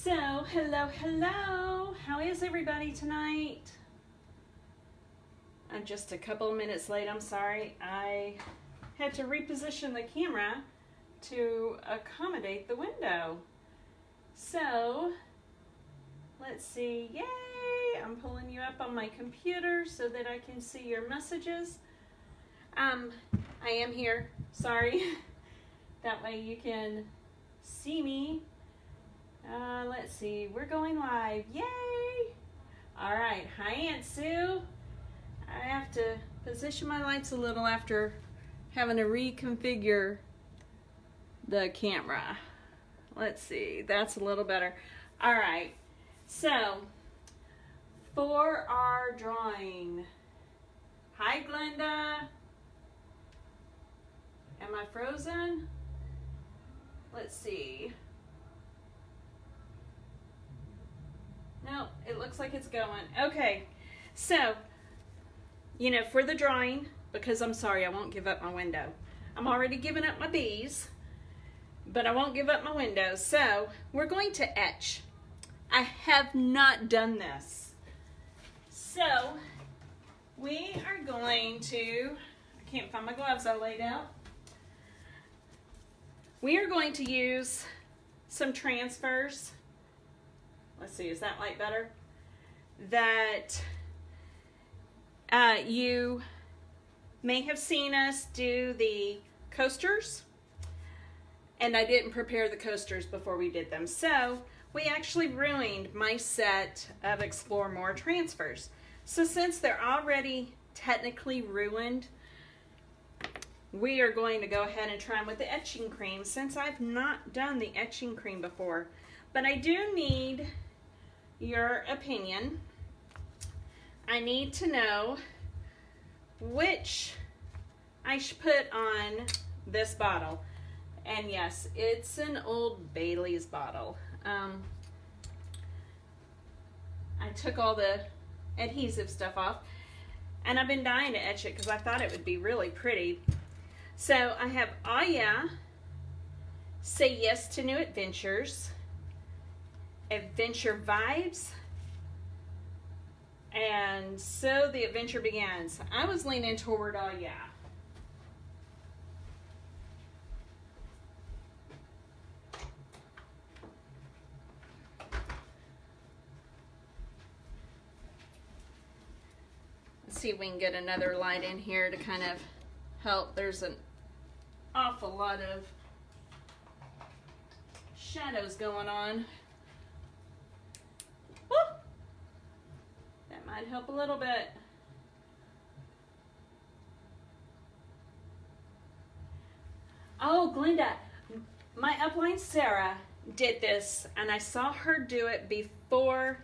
So, hello. How is everybody tonight? I'm just a couple of minutes late, I'm sorry. I had to reposition the camera to accommodate the window. So, let's see. Yay! I'm pulling you up on my computer so that I can see your messages. I am here. Sorry. That way you can see me. Let's see. We're going live. Yay! All right. Hi, Aunt Sue. I have to position my lights a little after having to reconfigure the camera. Let's see. That's a little better. All right. So, for our drawing. Hi, Glenda. Am I frozen? Let's see. No, it looks like it's going. Okay, so, for the drawing, because I'm sorry, I won't give up my window. I'm already giving up my bees, but I won't give up my window. So, we're going to etch. I have not done this. So, we are going to, I can't find my gloves I laid out. We are going to use some transfers. Let's see, is that light better? That you may have seen us do the coasters, and I didn't prepare the coasters before we did them. So we actually ruined my set of Explore More transfers. So since they're already technically ruined, we are going to go ahead and try them with the etching cream since I've not done the etching cream before. But I do need your opinion. I need to know which I should put on this bottle. And yes, it's an Old Bailey's bottle. I took all the adhesive stuff off, and I've been dying to etch it because I thought it would be really pretty. So I have Aya, Say Yes to New Adventures, Adventure Vibes, and So the Adventure Begins. I was leaning toward Aya. Let's see if we can get another light in here to kind of help. There's an awful lot of shadows going on. Woo! That might help a little bit. Oh, Glenda, my upline Sarah did this, and I saw her do it before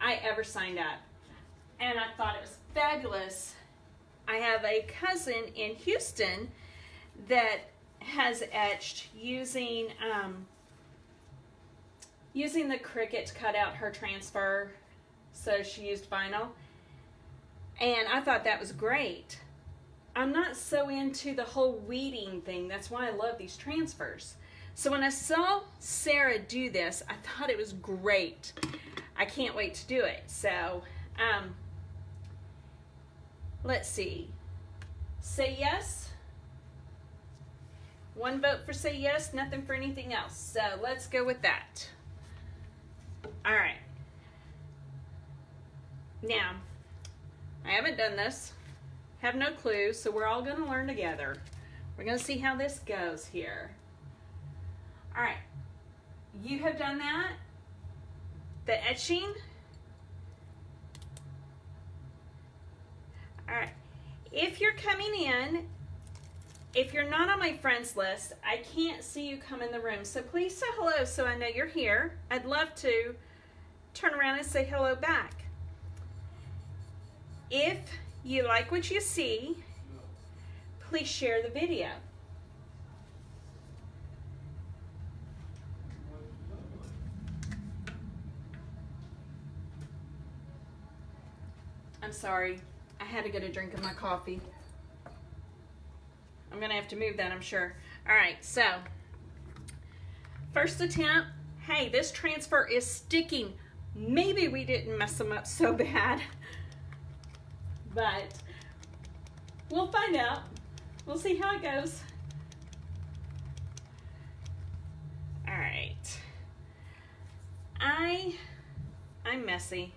I ever signed up, and I thought it was fabulous. I have a cousin in Houston that has etched using the Cricut to cut out her transfer, so she used vinyl, and I thought that was great. I'm not so into the whole weeding thing. That's why I love these transfers. So when I saw Sarah do this, I thought it was great. I can't wait to do it. So let's see. Say yes. One vote for say yes, nothing for anything else. So let's go with that. All right. Now, I haven't done this. Have no clue, so we're all going to learn together. We're going to see how this goes here. All right. You have done that. The etching. All right. If you're coming in, if you're not on my friends list, I can't see you come in the room. So please say hello so I know you're here. I'd love to turn around and say hello back. If you like what you see, please share the video. I'm sorry. I had to get a drink of my coffee. I'm going to have to move that, I'm sure. All right, so first attempt, Hey, this transfer is sticking. Maybe we didn't mess them up so bad, but we'll find out. We'll see how it goes. All right. I'm messy.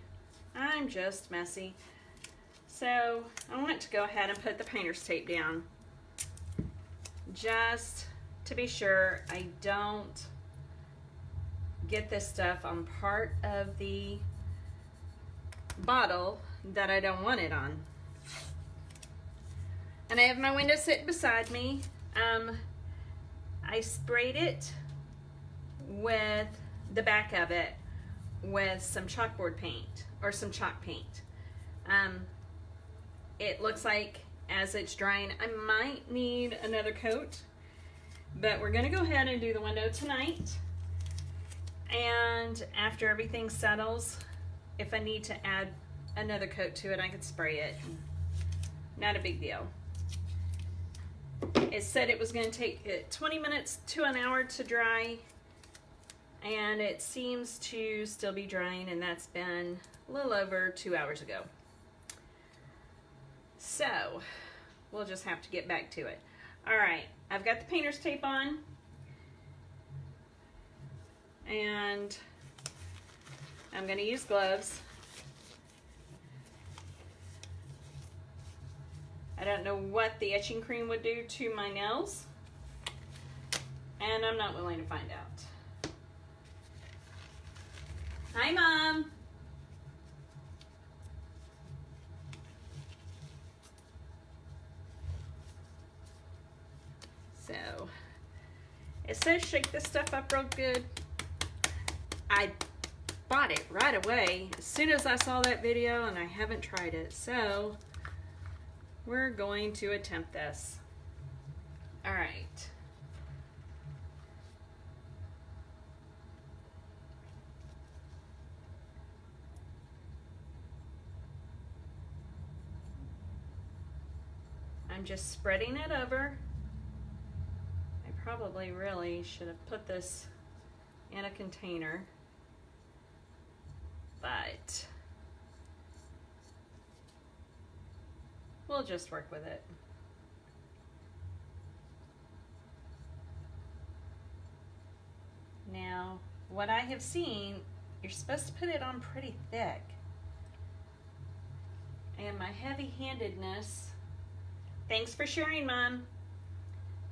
I'm just messy. So I want to go ahead and put the painter's tape down just to be sure I don't get this stuff on part of the bottle that I don't want it on. And I have my window sitting beside me. I sprayed it with the back of it with some chalkboard paint or some chalk paint. It looks like as it's drying, I might need another coat, but we're gonna go ahead and do the window tonight. And after everything settles, if I need to add another coat to it, I can spray it. Not a big deal. It said it was gonna take 20 minutes to an hour to dry, and it seems to still be drying, and that's been a little over 2 hours ago. So we'll just have to get back to it. All right, I've got the painter's tape on, and I'm gonna use gloves. I don't know what the etching cream would do to my nails, and I'm not willing to find out. Hi, Mom. So, it says shake this stuff up real good. I bought it right away as soon as I saw that video, and I haven't tried it. So, we're going to attempt this. All right. I'm just spreading it over. I probably really should have put this in a container, but we'll just work with it. Now, what I have seen, you're supposed to put it on pretty thick. And my heavy-handedness, thanks for sharing, Mom.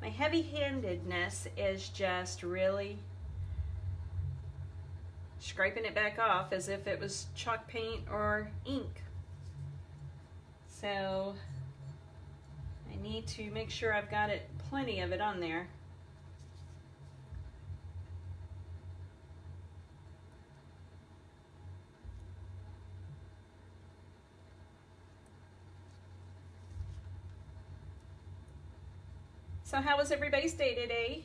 My heavy-handedness is just really scraping it back off as if it was chalk paint or ink. So I need to make sure I've got it, plenty of it on there. So how was everybody's day today?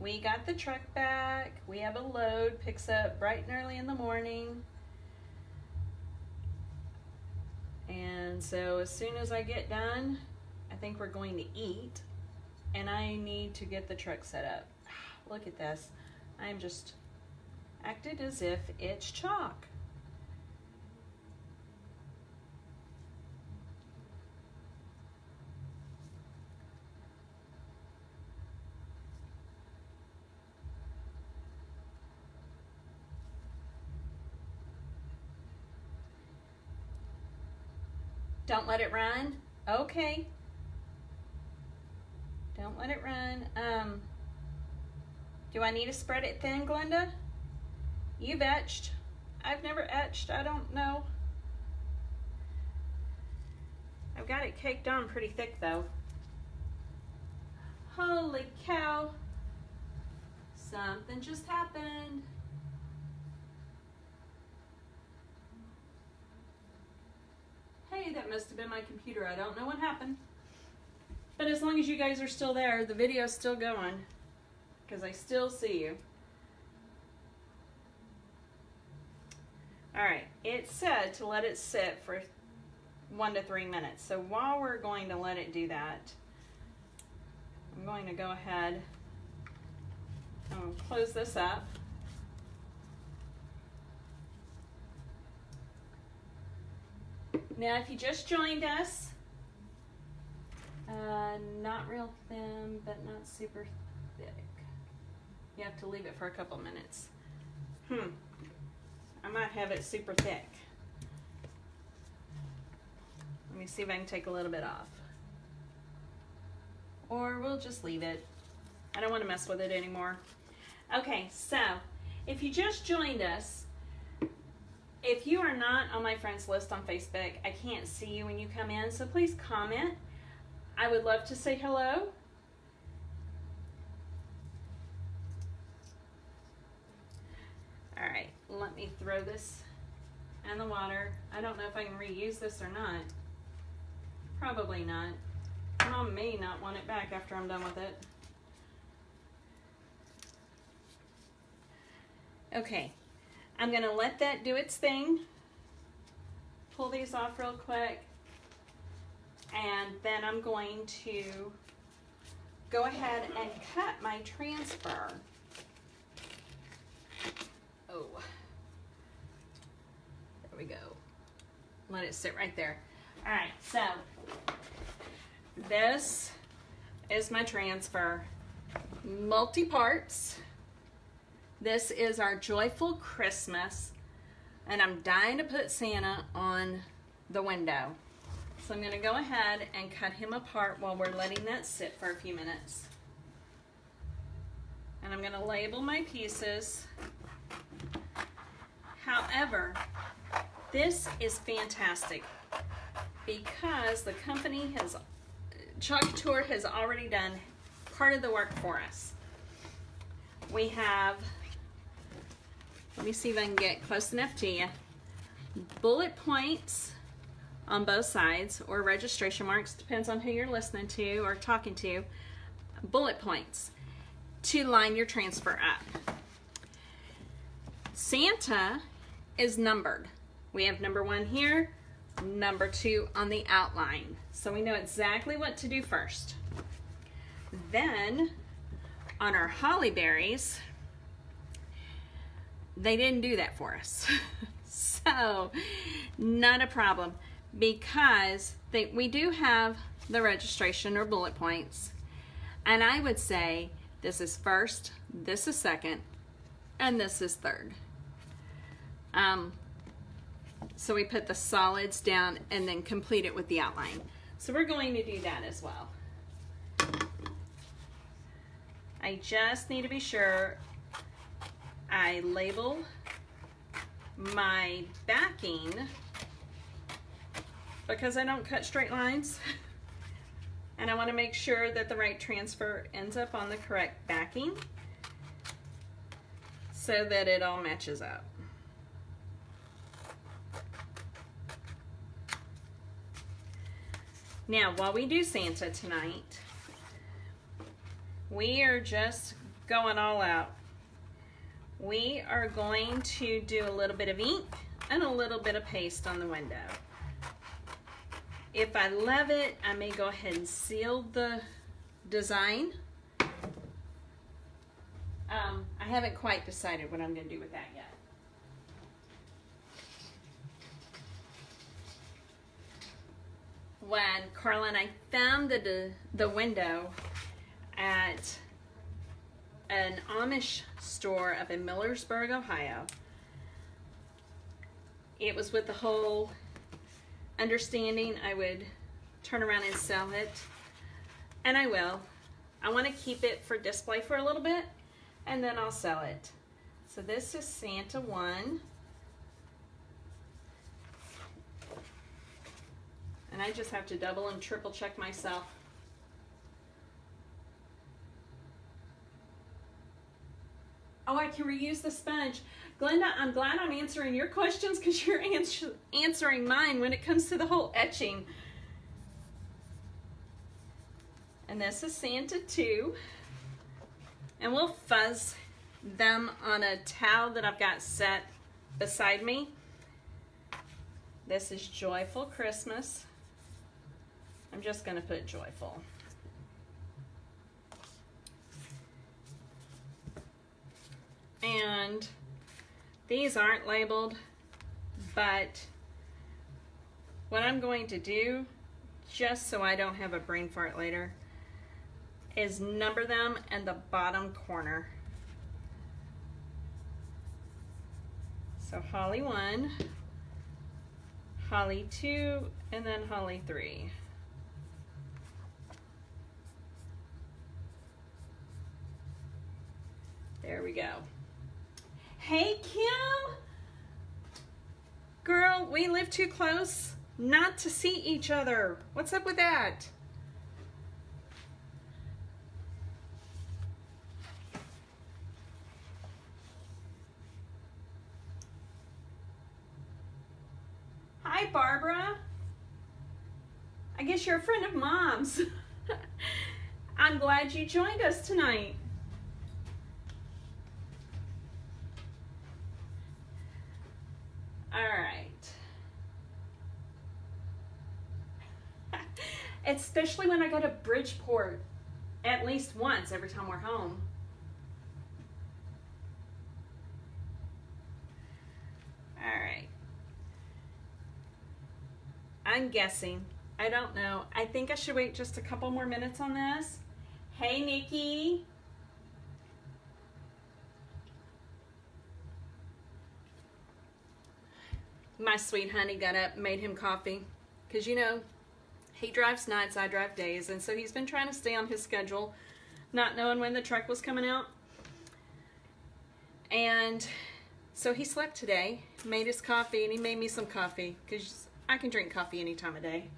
We got the truck back. We have a load, picks up bright and early in the morning. And so as soon as I get done, I think we're going to eat, and I need to get the truck set up. Look at this. I'm just acted as if it's chalk. Don't let it run. Okay. Don't let it run. Do I need to spread it thin, Glenda? You've etched. I've never etched. I don't know. I've got it caked on pretty thick though. Holy cow. Something just happened. Hey, that must have been my computer. I don't know what happened. But as long as you guys are still there, the video's still going, because I still see you. All right, it said to let it sit for 1 to 3 minutes. So while we're going to let it do that, I'm going to go ahead we'll close this up. Now, if you just joined us, not real thin, but not super thick. You have to leave it for a couple minutes. I might have it super thick. Let me see if I can take a little bit off. Or we'll just leave it. I don't want to mess with it anymore. Okay, so if you just joined us, if you are not on my friends list on Facebook, I can't see you when you come in, so please comment. I would love to say hello. All right, let me throw this in the water. I don't know if I can reuse this or not. Probably not. Mom may not want it back after I'm done with it. Okay, I'm gonna let that do its thing. Pull these off real quick. And then I'm going to go ahead and cut my transfer. Oh, there we go. Let it sit right there. All right, so this is my transfer. Multi-parts. This is our Joyful Christmas, and I'm dying to put Santa on the window. So I'm going to go ahead and cut him apart while we're letting that sit for a few minutes. And I'm going to label my pieces. However, this is fantastic because the company Chalk Tour has already done part of the work for us. We have, let me see if I can get close enough to you, bullet points on both sides, or registration marks, depends on who you're listening to or talking to, bullet points to line your transfer up. Santa is numbered. We have number 1 here, number 2 on the outline. So we know exactly what to do first. Then on our holly berries, they didn't do that for us. So not a problem, because we do have the registration or bullet points. And I would say this is first, this is second, and this is third. So we put the solids down and then complete it with the outline. So we're going to do that as well. I just need to be sure I label my backing, because I don't cut straight lines. And I want to make sure that the right transfer ends up on the correct backing so that it all matches up. Now, while we do Santa tonight, we are just going all out. We are going to do a little bit of ink and a little bit of paste on the window. If I love it, I may go ahead and seal the design. I haven't quite decided what I'm going to do with that yet. When Carla and I found the window at an Amish store up in Millersburg, Ohio, it was with the whole understanding I would turn around and sell it, and I will. I want to keep it for display for a little bit, and then I'll sell it. So this is Santa 1. And I just have to double and triple check myself. Oh, I can reuse the sponge. Glenda, I'm glad I'm answering your questions, because you're answering mine when it comes to the whole etching. And this is Santa 2. And we'll fuzz them on a towel that I've got set beside me. This is Joyful Christmas. I'm just going to put joyful. And these aren't labeled, but what I'm going to do, just so I don't have a brain fart later, is number them in the bottom corner. So holly 1, holly 2, and then holly 3. There we go. Hey, Kim! Girl, we live too close not to see each other. What's up with that? Hi, Barbara. I guess you're a friend of Mom's. I'm glad you joined us tonight. All right. Especially when I go to Bridgeport at least once every time we're home. All right. I'm guessing. I don't know. I think I should wait just a couple more minutes on this. Hey, Nikki. My sweet honey got up and made him coffee. Because, you know, he drives nights, I drive days. And so he's been trying to stay on his schedule, not knowing when the truck was coming out. And so he slept today, made his coffee, and he made me some coffee. Because I can drink coffee any time of day.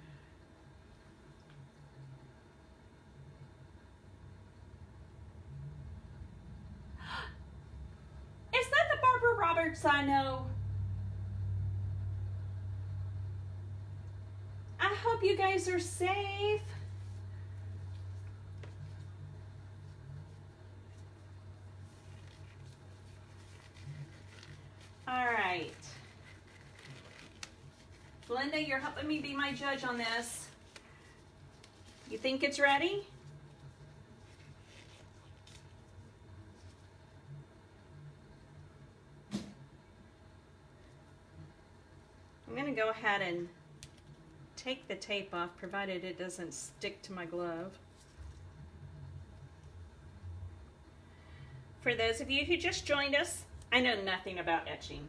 Is that the Barbara Roberts I know? I hope you guys are safe. All right. Linda, you're helping me be my judge on this. You think it's ready? I'm going to go ahead and take the tape off, provided it doesn't stick to my glove. For those of you who just joined us, I know nothing about etching.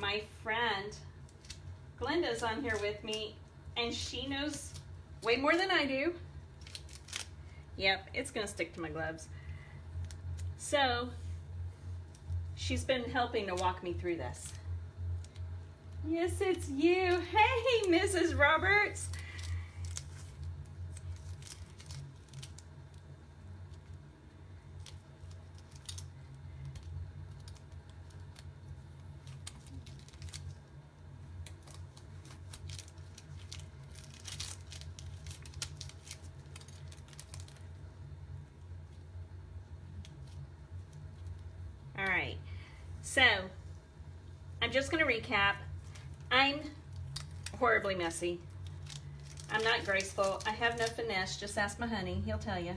My friend Glenda's on here with me, and she knows way more than I do. Yep, it's gonna stick to my gloves. So, she's been helping to walk me through this. Yes, it's you. Hey, Mrs. Roberts. All right, so I'm just going to recap. I'm horribly messy. I'm not graceful. I have no finesse. Just ask my honey. He'll tell you.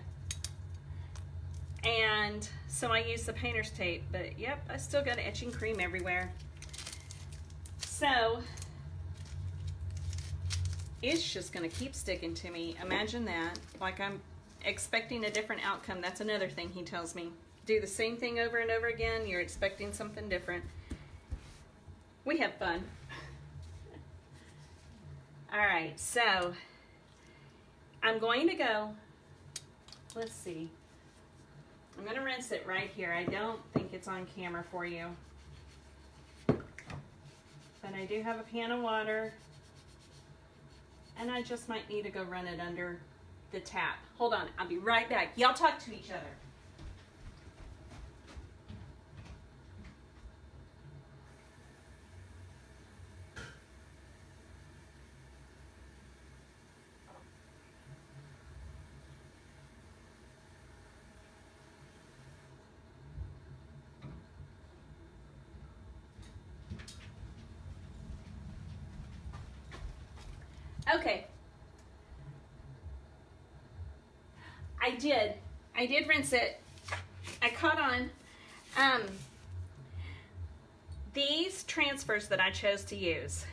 And so I use the painter's tape, but yep, I still got etching cream everywhere. So it's just going to keep sticking to me. Imagine that. Like I'm expecting a different outcome. That's another thing he tells me. Do the same thing over and over again. You're expecting something different. We have fun. All right, so I'm going to go, let's see. I'm going to rinse it right here. I don't think it's on camera for you. But I do have a pan of water. And I just might need to go run it under the tap. Hold on, I'll be right back. Y'all talk to each other. Okay. I did rinse it. I caught on These transfers that I chose to use,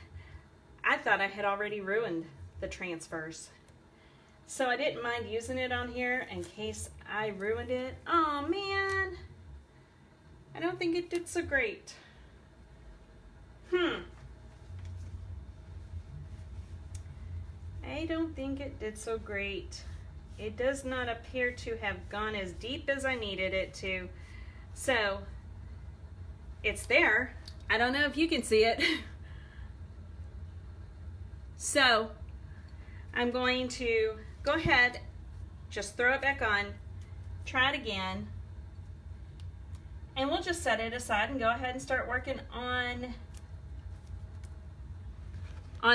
I thought I had already ruined the transfers. So I didn't mind using it on here in case I ruined it. Oh man, I don't think it did so great. I don't think it did so great. It does not appear to have gone as deep as I needed it to. So it's there. I don't know if you can see it. So I'm going to go ahead, just throw it back on, try it again, and we'll just set it aside and go ahead and start working on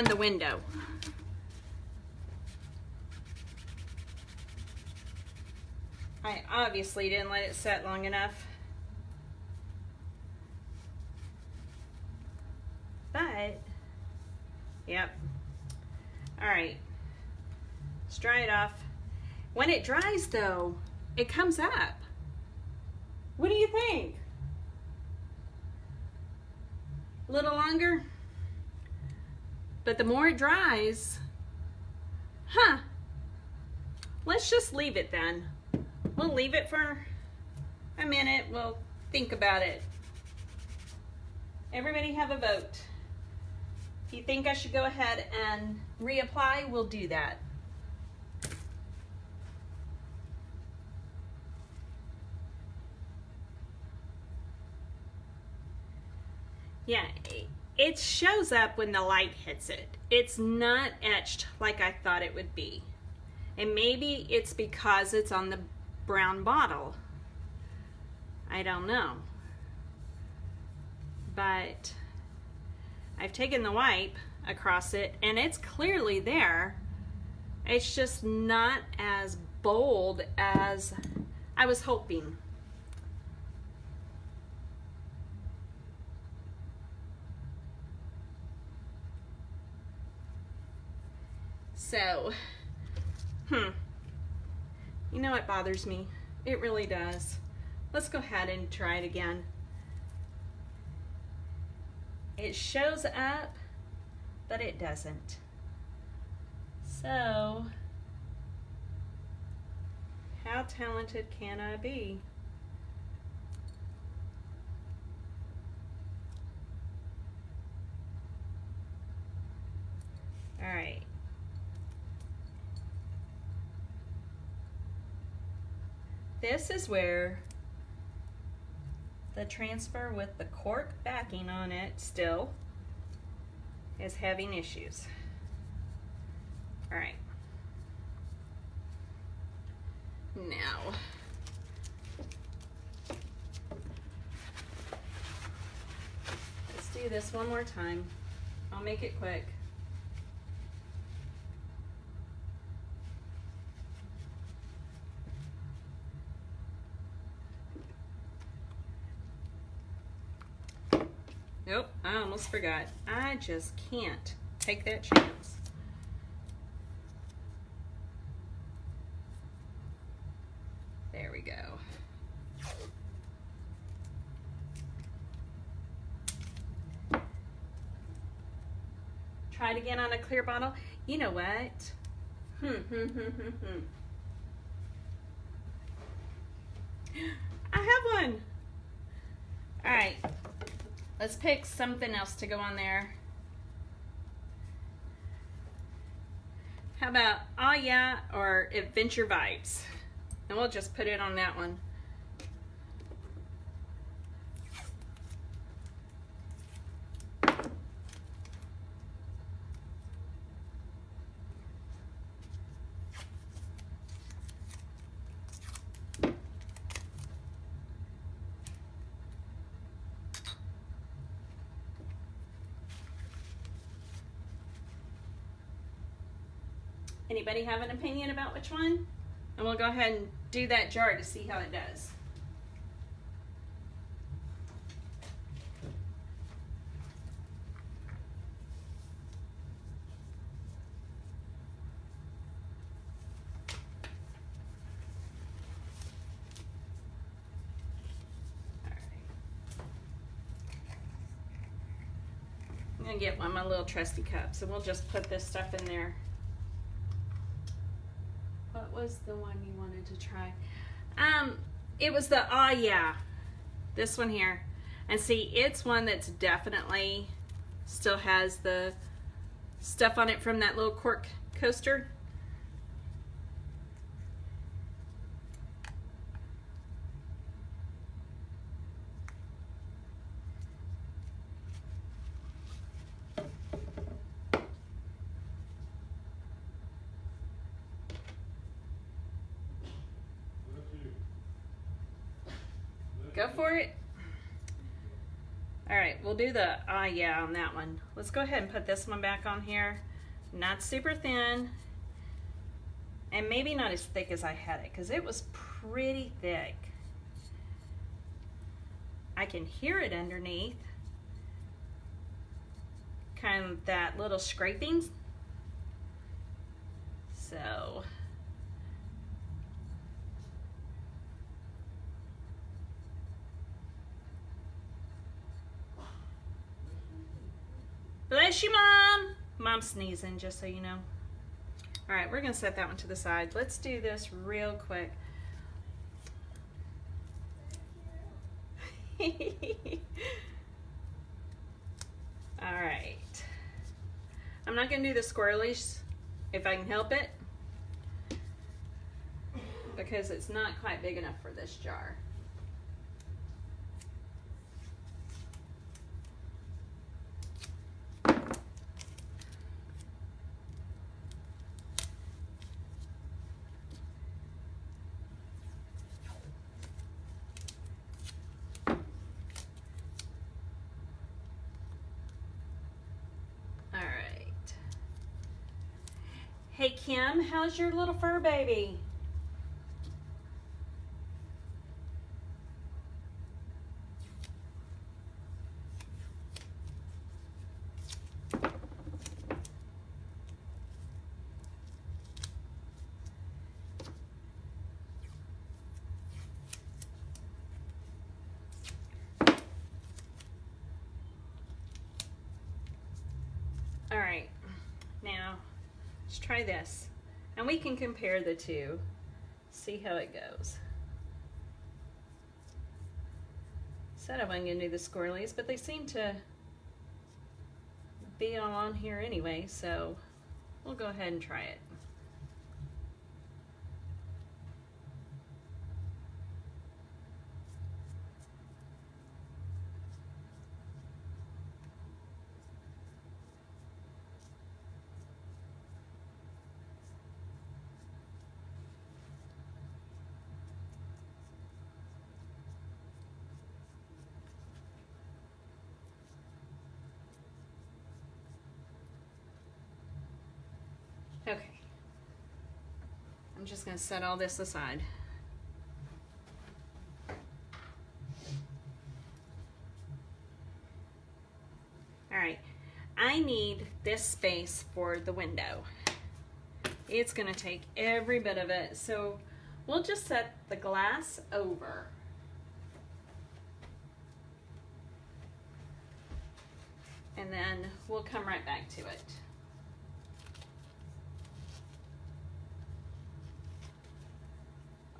the window. I obviously didn't let it set long enough. But, yep. All right, let's dry it off. When it dries though, it comes up. What do you think? A little longer? But the more it dries, let's just leave it then. We'll leave it for a minute. We'll think about it. Everybody have a vote. If you think I should go ahead and reapply, we'll do that. Yeah, it shows up when the light hits it. It's not etched like I thought it would be. And maybe it's because it's on the brown bottle. I don't know. But I've taken the wipe across it and it's clearly there. It's just not as bold as I was hoping. So, you know what bothers me? It really does. Let's go ahead and try it again. It shows up, but it doesn't. So, how talented can I be? All right. This is where the transfer with the cork backing on it still is having issues. All right. Now, let's do this one more time. I'll make it quick. Nope, I almost forgot. I just can't take that chance. There we go. Try it again on a clear bottle. You know what? I have one. All right. Let's pick something else to go on there. How about Oh Yeah or Adventure Vibes? And we'll just put it on that one. Anybody have an opinion about which one? And we'll go ahead and do that jar to see how it does. All right. I'm gonna get one of my little trusty cups and we'll just put this stuff in there. What was the one you wanted to try? It was the, yeah, this one here. And see, it's one that's definitely still has the stuff on it from that little cork coaster. Go for it. All right, we'll do the yeah on that one. Let's go ahead and put this one back on here. Not super thin, and maybe not as thick as I had it, because it was pretty thick. I can hear it underneath, kind of that little scraping. So bless you, Mom. Mom's sneezing, just so you know. All right, we're gonna set that one to the side. Let's do this real quick. All right. I'm not gonna do the squirrelies if I can help it, because it's not quite big enough for this jar. Hey Kim, how's your little fur baby? All right, now let's try this, and we can compare the two, see how it goes. Said I wasn't gonna do the squirrelies, but they seem to be all on here anyway, so we'll go ahead and try it. Okay, I'm just going to set all this aside. All right, I need this space for the window. It's going to take every bit of it, so we'll just set the glass over. And then we'll come right back to it.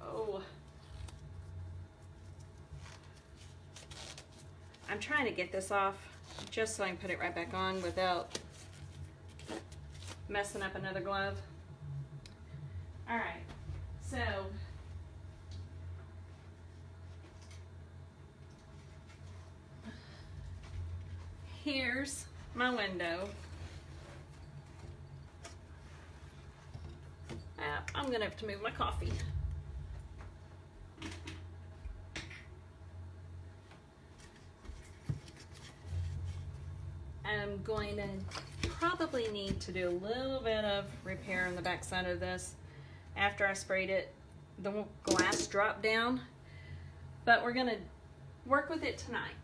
Oh, I'm trying to get this off just so I can put it right back on without messing up another glove. All right, so here's my window. I'm gonna have to move my coffee. I'm going to probably need to do a little bit of repair on the back side of this after I sprayed it. The glass dropped down, but we're going to work with it tonight.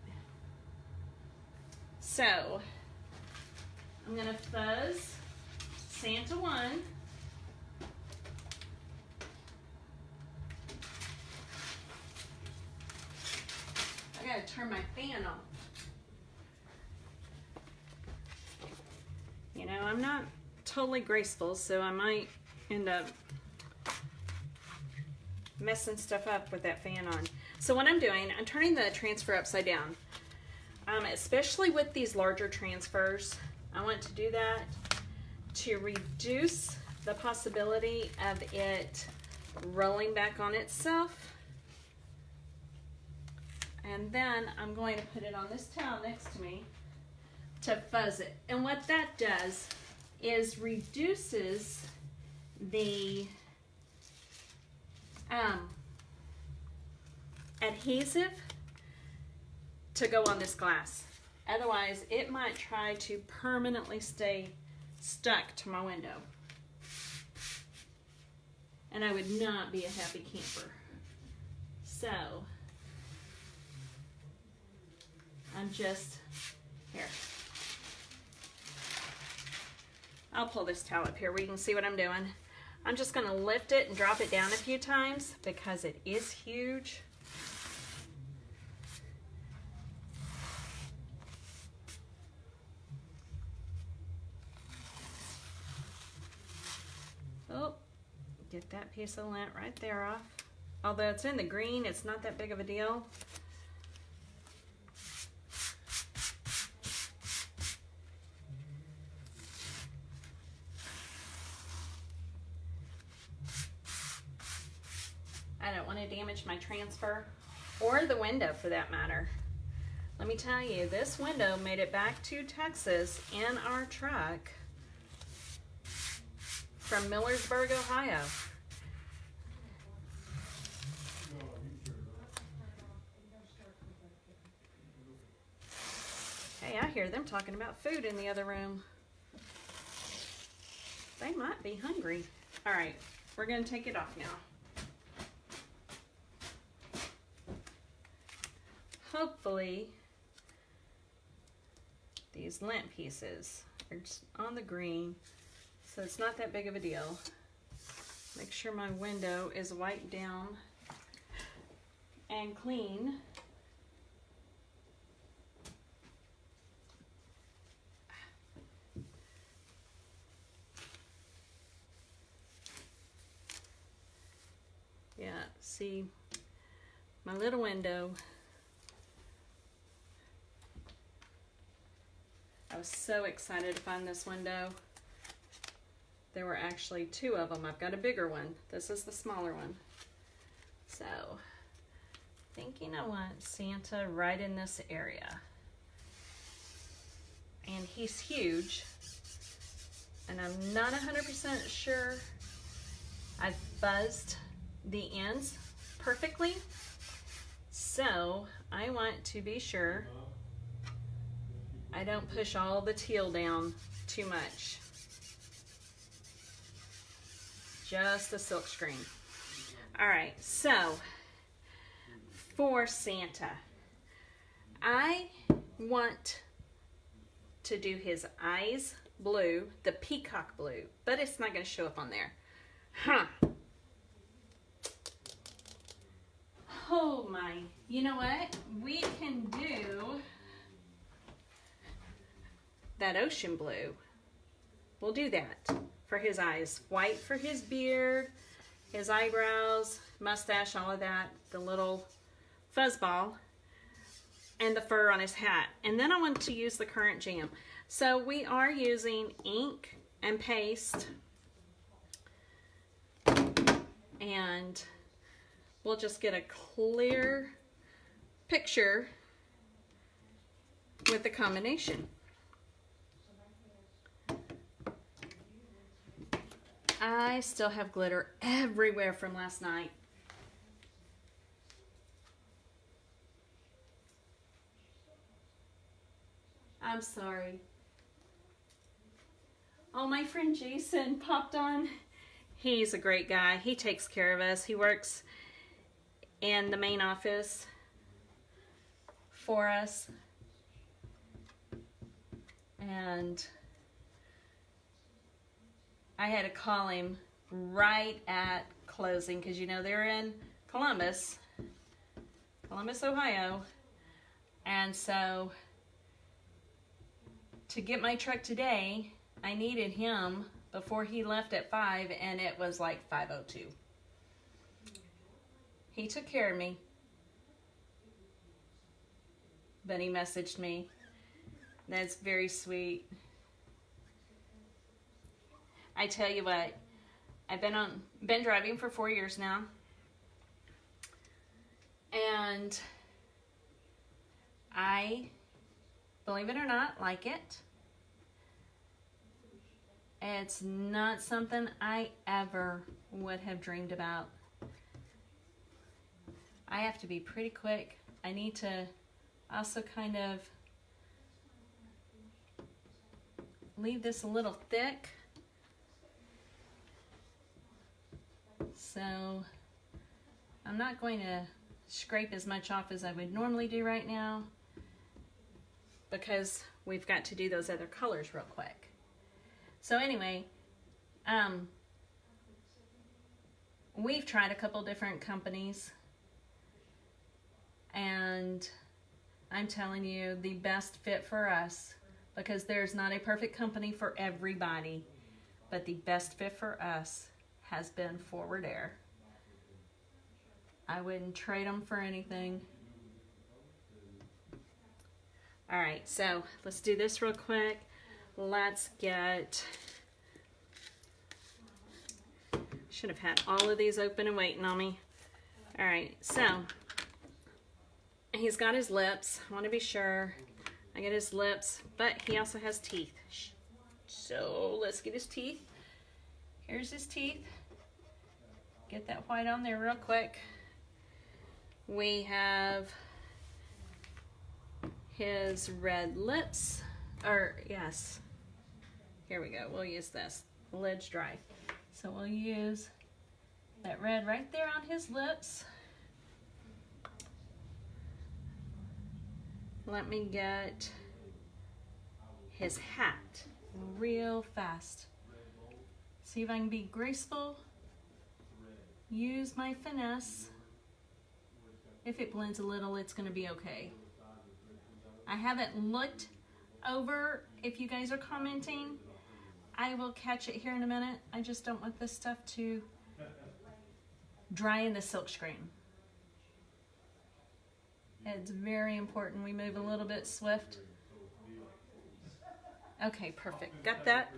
So I'm going to fuzz Santa 1. I got to turn my fan off. You know, I'm not totally graceful, so I might end up messing stuff up with that fan on. So what I'm doing, I'm turning the transfer upside down. Especially with these larger transfers, I want to do that to reduce the possibility of it rolling back on itself. And then I'm going to put it on this towel next to me to fuzz it. And what that does is reduces the adhesive to go on this glass. Otherwise, it might try to permanently stay stuck to my window. And I would not be a happy camper. So, I'm just, here. I'll pull this towel up here where you can see what I'm doing. I'm just going to lift it and drop it down a few times because it is huge. Oh, get that piece of lint right there off. Although it's in the green, it's not that big of a deal. I don't want to damage my transfer or the window for that matter. Let me tell you, this window made it back to Texas in our truck from Millersburg, Ohio. Hey, I hear them talking about food in the other room. They might be hungry. All right, we're going to take it off now. Hopefully, these lint pieces are just on the green, so it's not that big of a deal. Make sure my window is wiped down and clean. Yeah, see, my little window. I was so excited to find this window. There were actually two of them. I've got a bigger one. This is the smaller one. So, thinking I want Santa right in this area. And he's huge. And I'm not 100% sure I've buzzed the ends perfectly. So, I want to be sure I don't push all the teal down too much. Just the silk screen. All right, so for Santa, I want to do his eyes blue, the peacock blue, but it's not going to show up on there. Huh. Oh my, you know what? We can do that ocean blue. We'll do that for his eyes. White for his beard, his eyebrows, mustache, all of that, the little fuzzball, and the fur on his hat. And then I want to use the currant jam. So we are using ink and paste, and we'll just get a clear picture with the combination. I still have glitter everywhere from last night. I'm sorry. Oh, my friend Jason popped on. He's a great guy. He takes care of us. He works in the main office for us. And I had to call him right at closing because, you know, they're in Columbus, Ohio. And so to get my truck today, I needed him before he left at 5, and it was like 5:02. He took care of me, but he messaged me. That's very sweet. I tell you what, I've been driving for 4 years now, and I, believe it or not, like it. It's not something I ever would have dreamed about. I have to be pretty quick. I need to also kind of leave this a little thick. So I'm not going to scrape as much off as I would normally do right now, because we've got to do those other colors real quick. So anyway, we've tried a couple different companies, and I'm telling you, the best fit for us, because there's not a perfect company for everybody, but the best fit for us has been Forward Air. I wouldn't trade them for anything. All right, so let's do this real quick. Let's get, should have had all of these open and waiting on me. All right, so he's got his lips. I want to be sure I get his lips, but he also has teeth. So let's get his teeth. Here's his teeth. Get that white on there real quick. We have his red lips, or yes, here we go. We'll use this. The lid's dry. So we'll use that red right there on his lips. Let me get his hat real fast. See if I can be graceful. Use my finesse. If it blends a little, it's going to be okay. I haven't looked over if you guys are commenting. I will catch it here in a minute. I just don't want this stuff to dry in the silk screen. It's very important we move a little bit swift. Okay, perfect. Got that.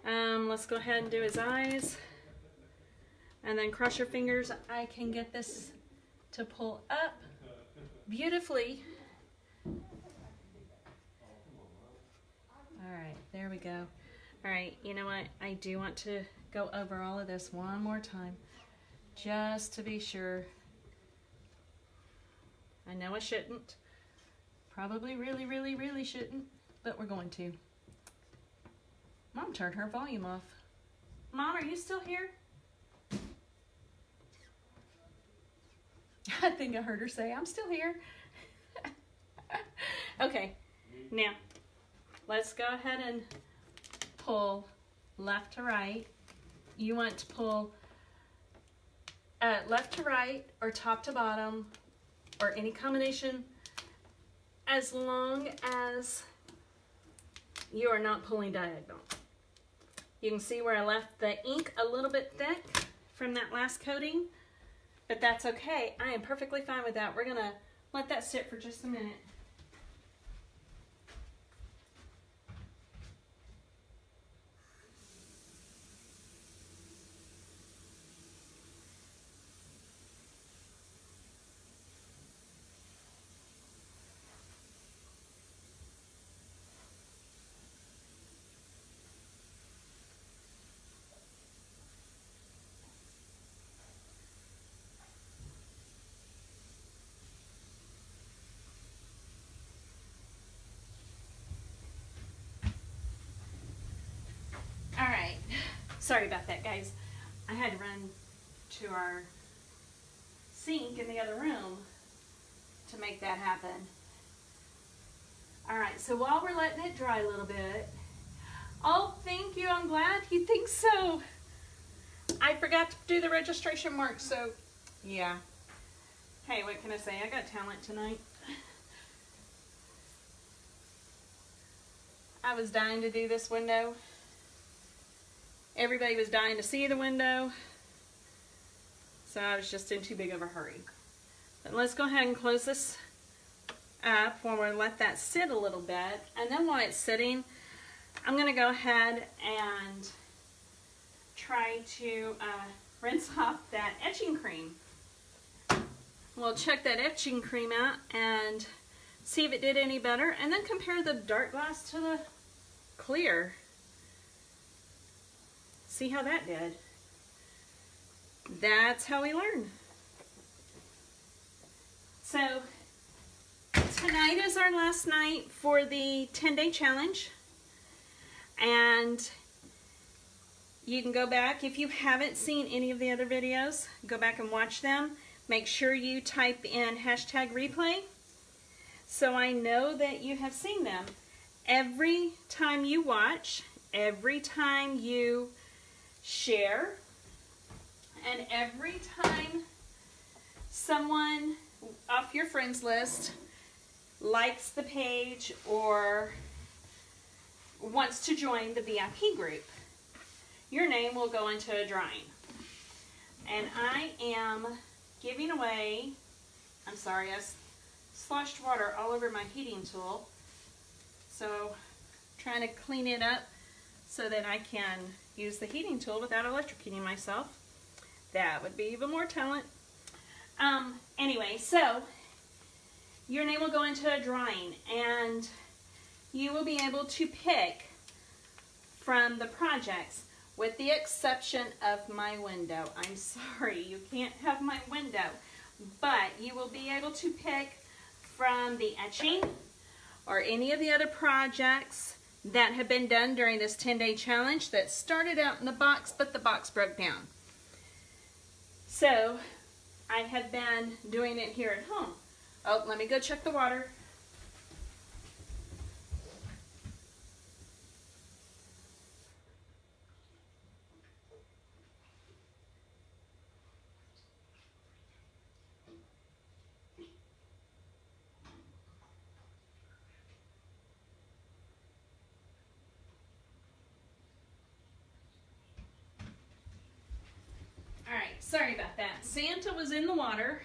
Let's go ahead and do his eyes. And then cross your fingers. I can get this to pull up beautifully. All right, there we go. All right, you know what? I do want to go over all of this one more time, just to be sure. I know I shouldn't. Probably really, really, really shouldn't, but we're going to. Mom turned her volume off. Mom, are you still here? I think I heard her say, I'm still here. Okay, now let's go ahead and pull left to right. You want to pull left to right or top to bottom or any combination, as long as you are not pulling diagonal. You can see where I left the ink a little bit thick from that last coating, but that's okay. I am perfectly fine with that. We're gonna let that sit for just a minute. All right, sorry about that, guys. I had to run to our sink in the other room to make that happen. All right, so while we're letting it dry a little bit, oh, thank you, I'm glad you think so. I forgot to do the registration mark, so yeah. Hey, what can I say? I got talent tonight. I was dying to do this window. Everybody was dying to see the window. So I was just in too big of a hurry. But let's go ahead and close this up when we let that sit a little bit. And then while it's sitting, I'm going to go ahead and try to rinse off that etching cream. We'll check that etching cream out and see if it did any better, and then compare the dark glass to the clear. See how that did. That's how we learn. So tonight is our last night for the 10-day challenge, and you can go back, if you haven't seen any of the other videos, go back and watch them. Make sure you type in #replay so I know that you have seen them. Every time you watch, every time you share, and every time someone off your friends list likes the page or wants to join the VIP group, your name will go into a drawing. And I am giving away, I'm sorry, I sloshed water all over my heating tool. So trying to clean it up so that I can use the heating tool without electrocuting myself. That would be even more talent. Anyway, so your name will go into a drawing, and you will be able to pick from the projects, with the exception of my window. I'm sorry, you can't have my window, but you will be able to pick from the etching or any of the other projects that have been done during this 10-day challenge that started out in the box, but the box broke down. So I have been doing it here at home. Oh, let me go check the water. Sorry about that. Santa was in the water,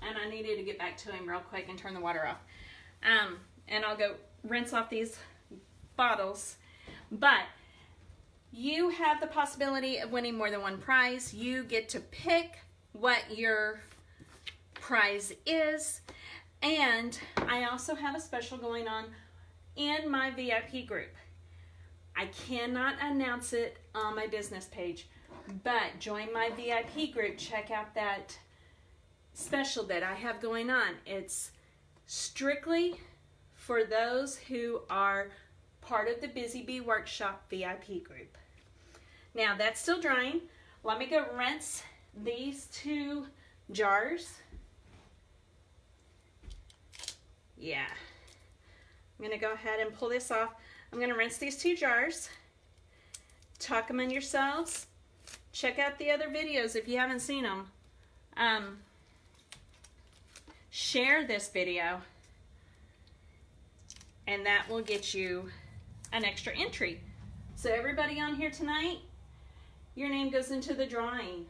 and I needed to get back to him real quick and turn the water off. And I'll go rinse off these bottles. But you have the possibility of winning more than one prize. You get to pick what your prize is. And I also have a special going on in my VIP group. I cannot announce it on my business page, but join my VIP group. Check out that special that I have going on. It's strictly for those who are part of the Busy Bee Workshop VIP group. Now that's still drying. Let me go rinse these two jars. Yeah. I'm going to go ahead and pull this off. I'm going to rinse these two jars. Talk among yourselves. Check out the other videos if you haven't seen them. Share this video, and that will get you an extra entry. So everybody on here tonight, your name goes into the drawing.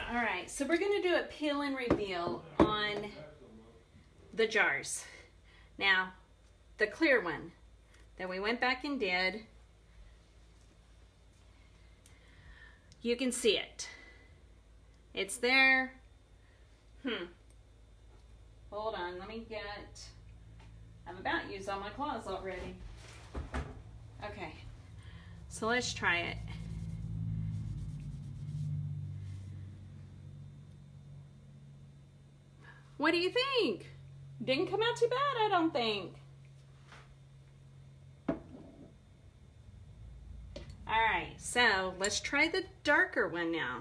All right, so we're going to do a peel and reveal on the jars. Now, the clear one that we went back and did. You can see it. It's there. Hold on, let me get, I've about used all my claws already. Okay, so let's try it. What do you think? Didn't come out too bad, I don't think. All right, so let's try the darker one now.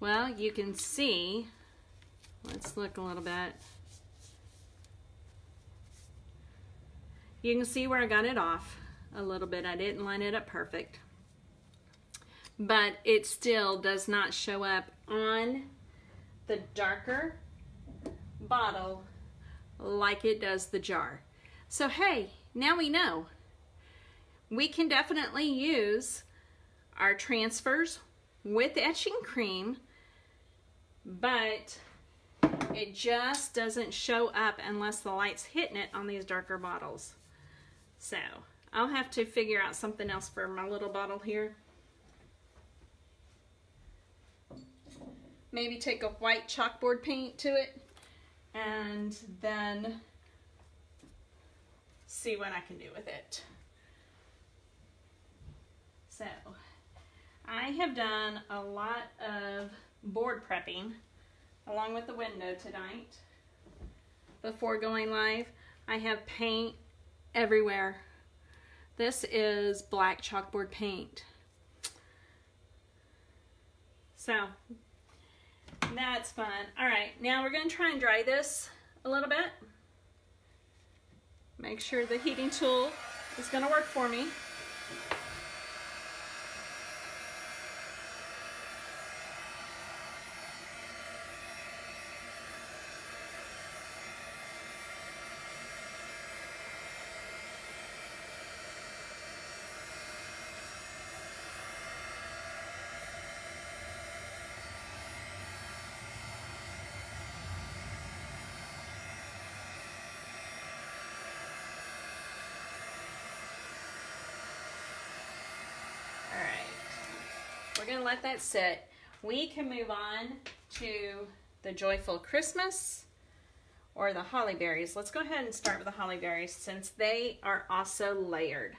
Well, you can see, let's look a little bit. You can see where I got it off a little bit. I didn't line it up perfect. But it still does not show up on the darker bottle like it does the jar. So hey, now we know. We can definitely use our transfers with etching cream, but it just doesn't show up unless the light's hitting it on these darker bottles. So I'll have to figure out something else for my little bottle here. Maybe take a white chalkboard paint to it and then see what I can do with it. So I have done a lot of board prepping along with the window tonight. Before going live, I have paint everywhere. This is black chalkboard paint. So that's fun. All right, now we're going to try and dry this a little bit. Make sure the heating tool is going to work for me. We're going to let that sit. We can move on to the Joyful Christmas or the holly berries. Let's go ahead and start with the holly berries since they are also layered.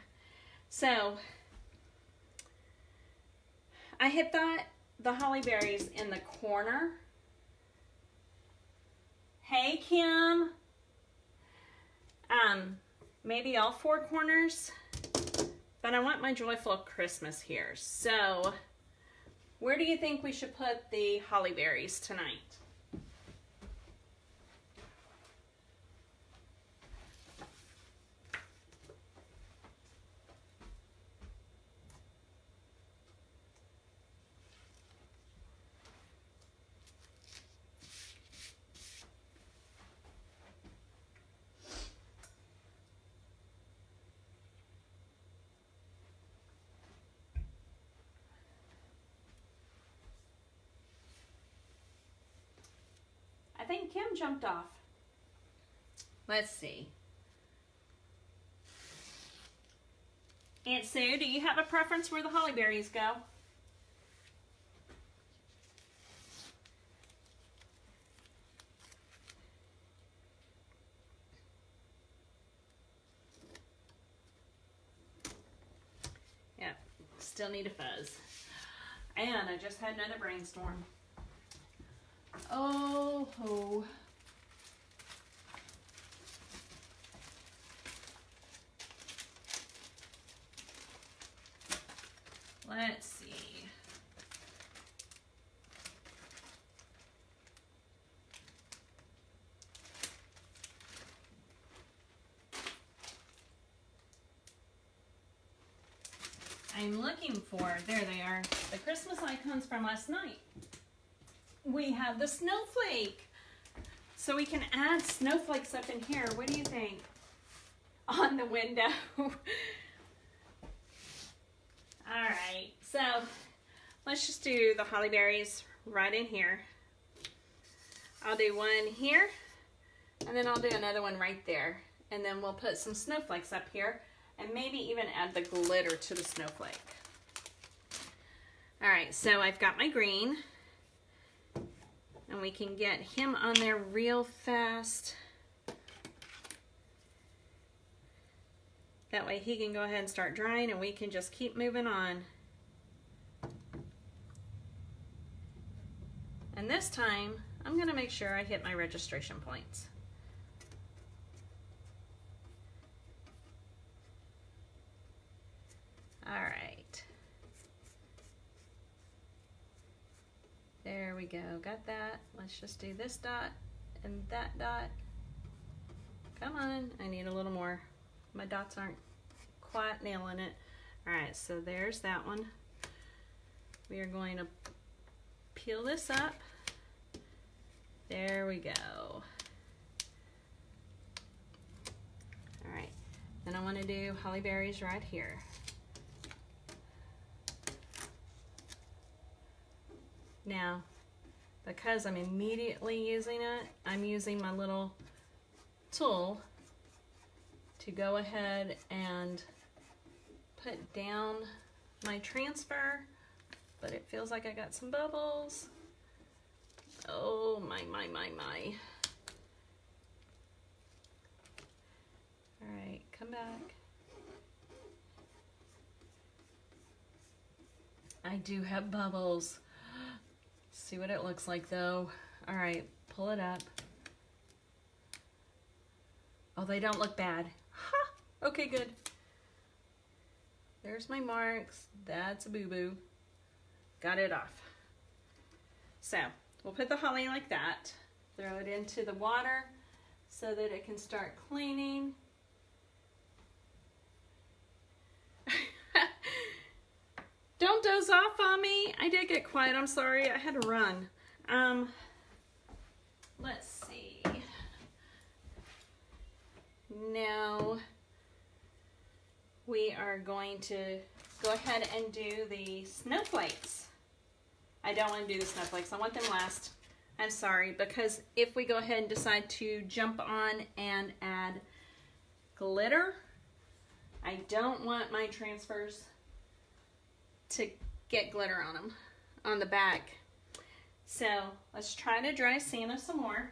So I had thought the holly berries in the corner. Hey Kim. Maybe all four corners, but I want my Joyful Christmas here. So where do you think we should put the holly berries tonight? I think Kim jumped off. Let's see. Aunt Sue, do you have a preference where the holly berries go? Yep, still need a fuzz. And I just had another brainstorm. Oh ho. Let's see. I'm looking for, there they are, the Christmas icons from last night. We have the snowflake. So we can add snowflakes up in here. What do you think? on the window. All right, so let's just do the holly berries right in here. I'll do one here, and then I'll do another one right there. And then we'll put some snowflakes up here, and maybe even add the glitter to the snowflake. All right, so I've got my green, and we can get him on there real fast. That way he can go ahead and start drying, and we can just keep moving on. And this time, I'm gonna make sure I hit my registration points. All right. There we go, got that. Let's just do this dot and that dot. Come on, I need a little more. My dots aren't quite nailing it. All right, so there's that one. We are going to peel this up. There we go. All right, then I want to do holly berries right here. Now, because I'm immediately using it, I'm using my little tool to go ahead and put down my transfer, but it feels like I got some bubbles. Oh my. All right, come back. I do have bubbles. See what it looks like though. All right, pull it up. Oh, they don't look bad. Ha! Okay, good. There's my marks. That's a boo-boo. Got it off. So, we'll put the holly like that. Throw it into the water so that it can start cleaning. Don't doze off on me. I did get quiet. I'm sorry. I had to run. Let's see. Now we are going to go ahead and do the snowflakes. I don't want to do the snowflakes. I want them last. I'm sorry, because if we go ahead and decide to jump on and add glitter, I don't want my transfers to get glitter on them, on the back. So let's try to dry Santa some more.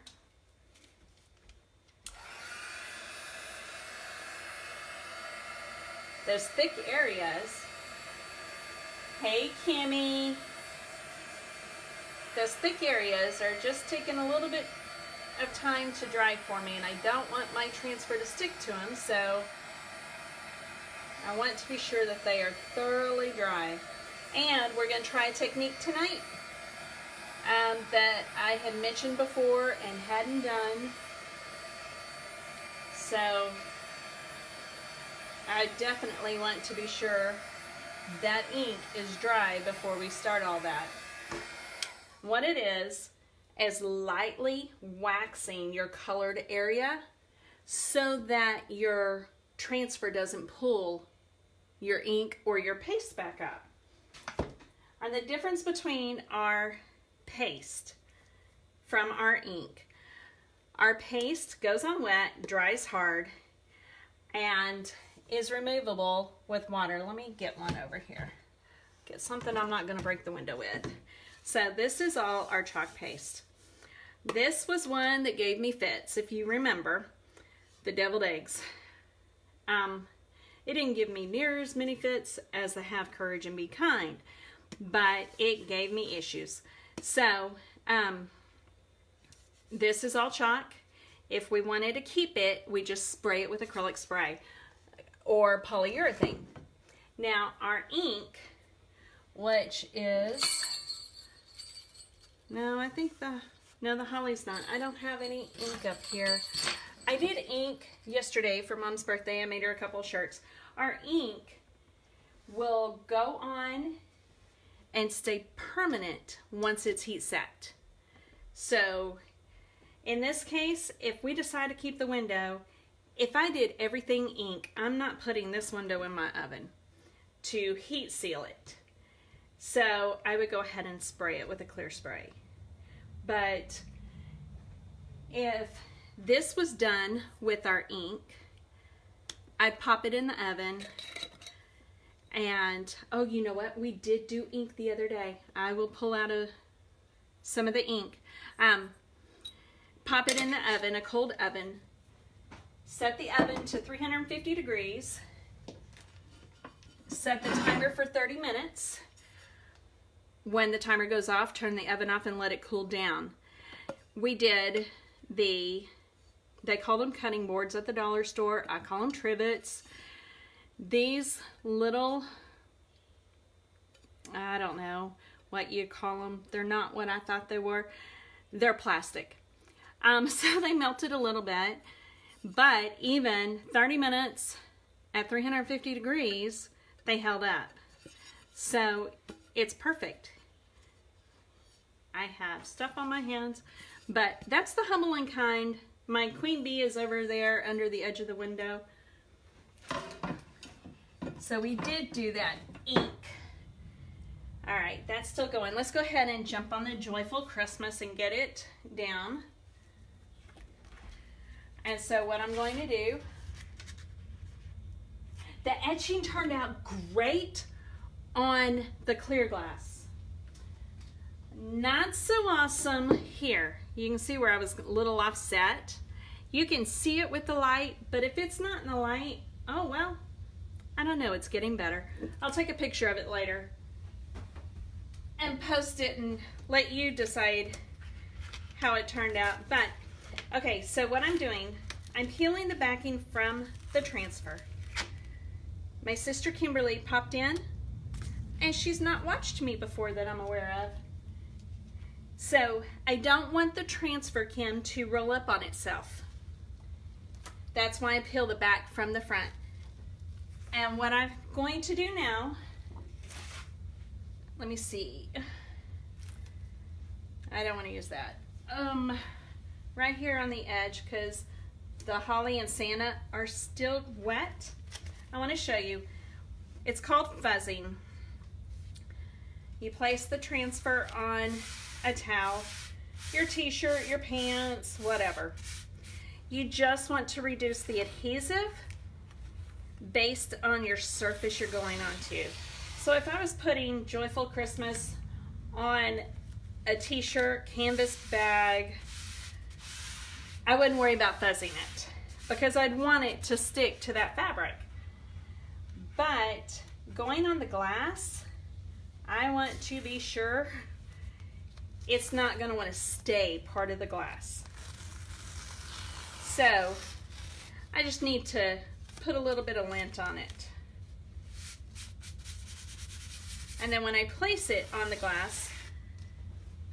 Those thick areas, hey Kimmy, those thick areas are just taking a little bit of time to dry for me, and I don't want my transfer to stick to them, so I want to be sure that they are thoroughly dry. And we're going to try a technique tonight that I had mentioned before and hadn't done. So I definitely want to be sure that ink is dry before we start all that. What it is lightly waxing your colored area so that your transfer doesn't pull your ink or your paste back up. And the difference between our paste from our ink, our paste goes on wet, dries hard, and is removable with water. Let me get one over here. Get something I'm not going to break the window with. So this is all our chalk paste. This was one that gave me fits, if you remember, the deviled eggs. It didn't give me near as many fits as the Have Courage and Be Kind, but it gave me issues. So this is all chalk. If we wanted to keep it, we just spray it with acrylic spray or polyurethane. Now our ink, which is, no, the holly's not. I don't have any ink up here. I did ink yesterday for Mom's birthday. I made her a couple of shirts. Our ink will go on and stay permanent once it's heat set. So in this case, if we decide to keep the window, if I did everything ink, I'm not putting this window in my oven to heat seal it. So I would go ahead and spray it with a clear spray. But if this was done with our ink, I'd pop it in the oven. And, oh, you know what? We did do ink the other day. I will pull out some of the ink. Pop it in the oven, a cold oven. Set the oven to 350 degrees. Set the timer for 30 minutes. When the timer goes off, turn the oven off and let it cool down. We did they call them cutting boards at the dollar store. I call them trivets. These little, I don't know what you call them. They're not what I thought they were. They're plastic. So they melted a little bit, but even 30 minutes at 350 degrees, they held up. So it's perfect. I have stuff on my hands, but that's the Humble and Kind. My queen bee is over there under the edge of the window. So we did do that ink. All right, that's still going. Let's go ahead and jump on the Joyful Christmas and get it down. And so what I'm going to do, the etching turned out great on the clear glass. Not so awesome here. You can see where I was a little offset. You can see it with the light, but if it's not in the light, oh well, I don't know, it's getting better. I'll take a picture of it later and post it and let you decide how it turned out. But, okay, so what I'm doing, I'm peeling the backing from the transfer. My sister Kimberly popped in, and she's not watched me before that I'm aware of. So I don't want the transfer, Kim, to roll up on itself. That's why I peel the back from the front. And what I'm going to do now, let me see. I don't want to use that. Right here on the edge, because the holly and Santa are still wet. I want to show you. It's called fuzzing. You place the transfer on a towel, your t-shirt, your pants, whatever. You just want to reduce the adhesive based on your surface you're going onto. So if I was putting Joyful Christmas on a t-shirt, canvas bag, I wouldn't worry about fuzzing it because I'd want it to stick to that fabric. But going on the glass, I want to be sure it's not going to want to stay part of the glass. So I just need to put a little bit of lint on it. And then when I place it on the glass,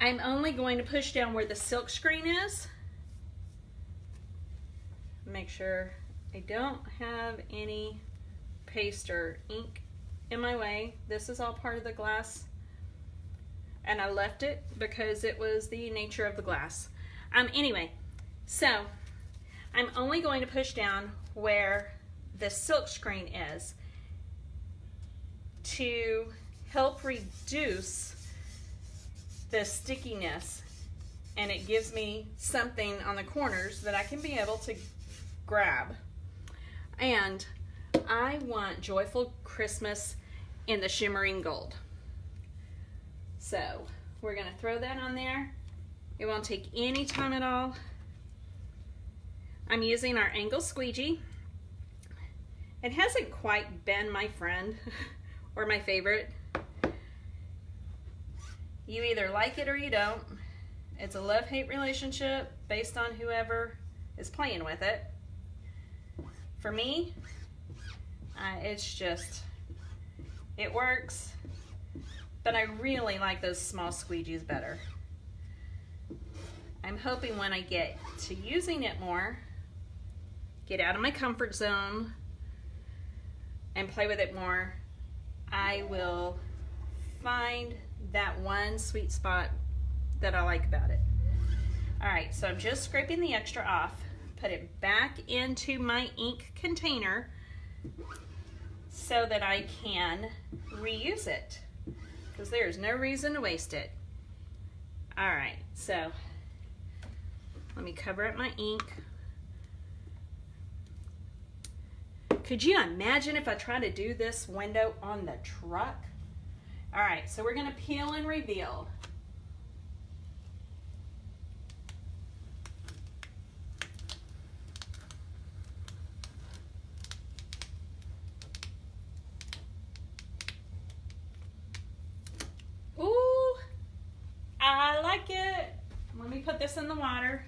I'm only going to push down where the silk screen is. Make sure I don't have any paste or ink in my way. This is all part of the glass. And I left it because it was the nature of the glass. Anyway, so I'm only going to push down where the silk screen is to help reduce the stickiness, and it gives me something on the corners that I can be able to grab. And I want Joyful Christmas in the shimmering gold. So we're going to throw that on there. It won't take any time at all. I'm using our angle squeegee. It hasn't quite been my friend or my favorite. You either like it or you don't. It's a love-hate relationship based on whoever is playing with it. For me, it's just, it works. But I really like those small squeegees better. I'm hoping when I get to using it more, get out of my comfort zone and play with it more, I will find that one sweet spot that I like about it. All right, so I'm just scraping the extra off, put it back into my ink container so that I can reuse it, because there's no reason to waste it. All right, so let me cover up my ink. Could you imagine if I tried to do this window on the truck? All right, so we're gonna peel and reveal. Ooh, I like it. Let me put this in the water.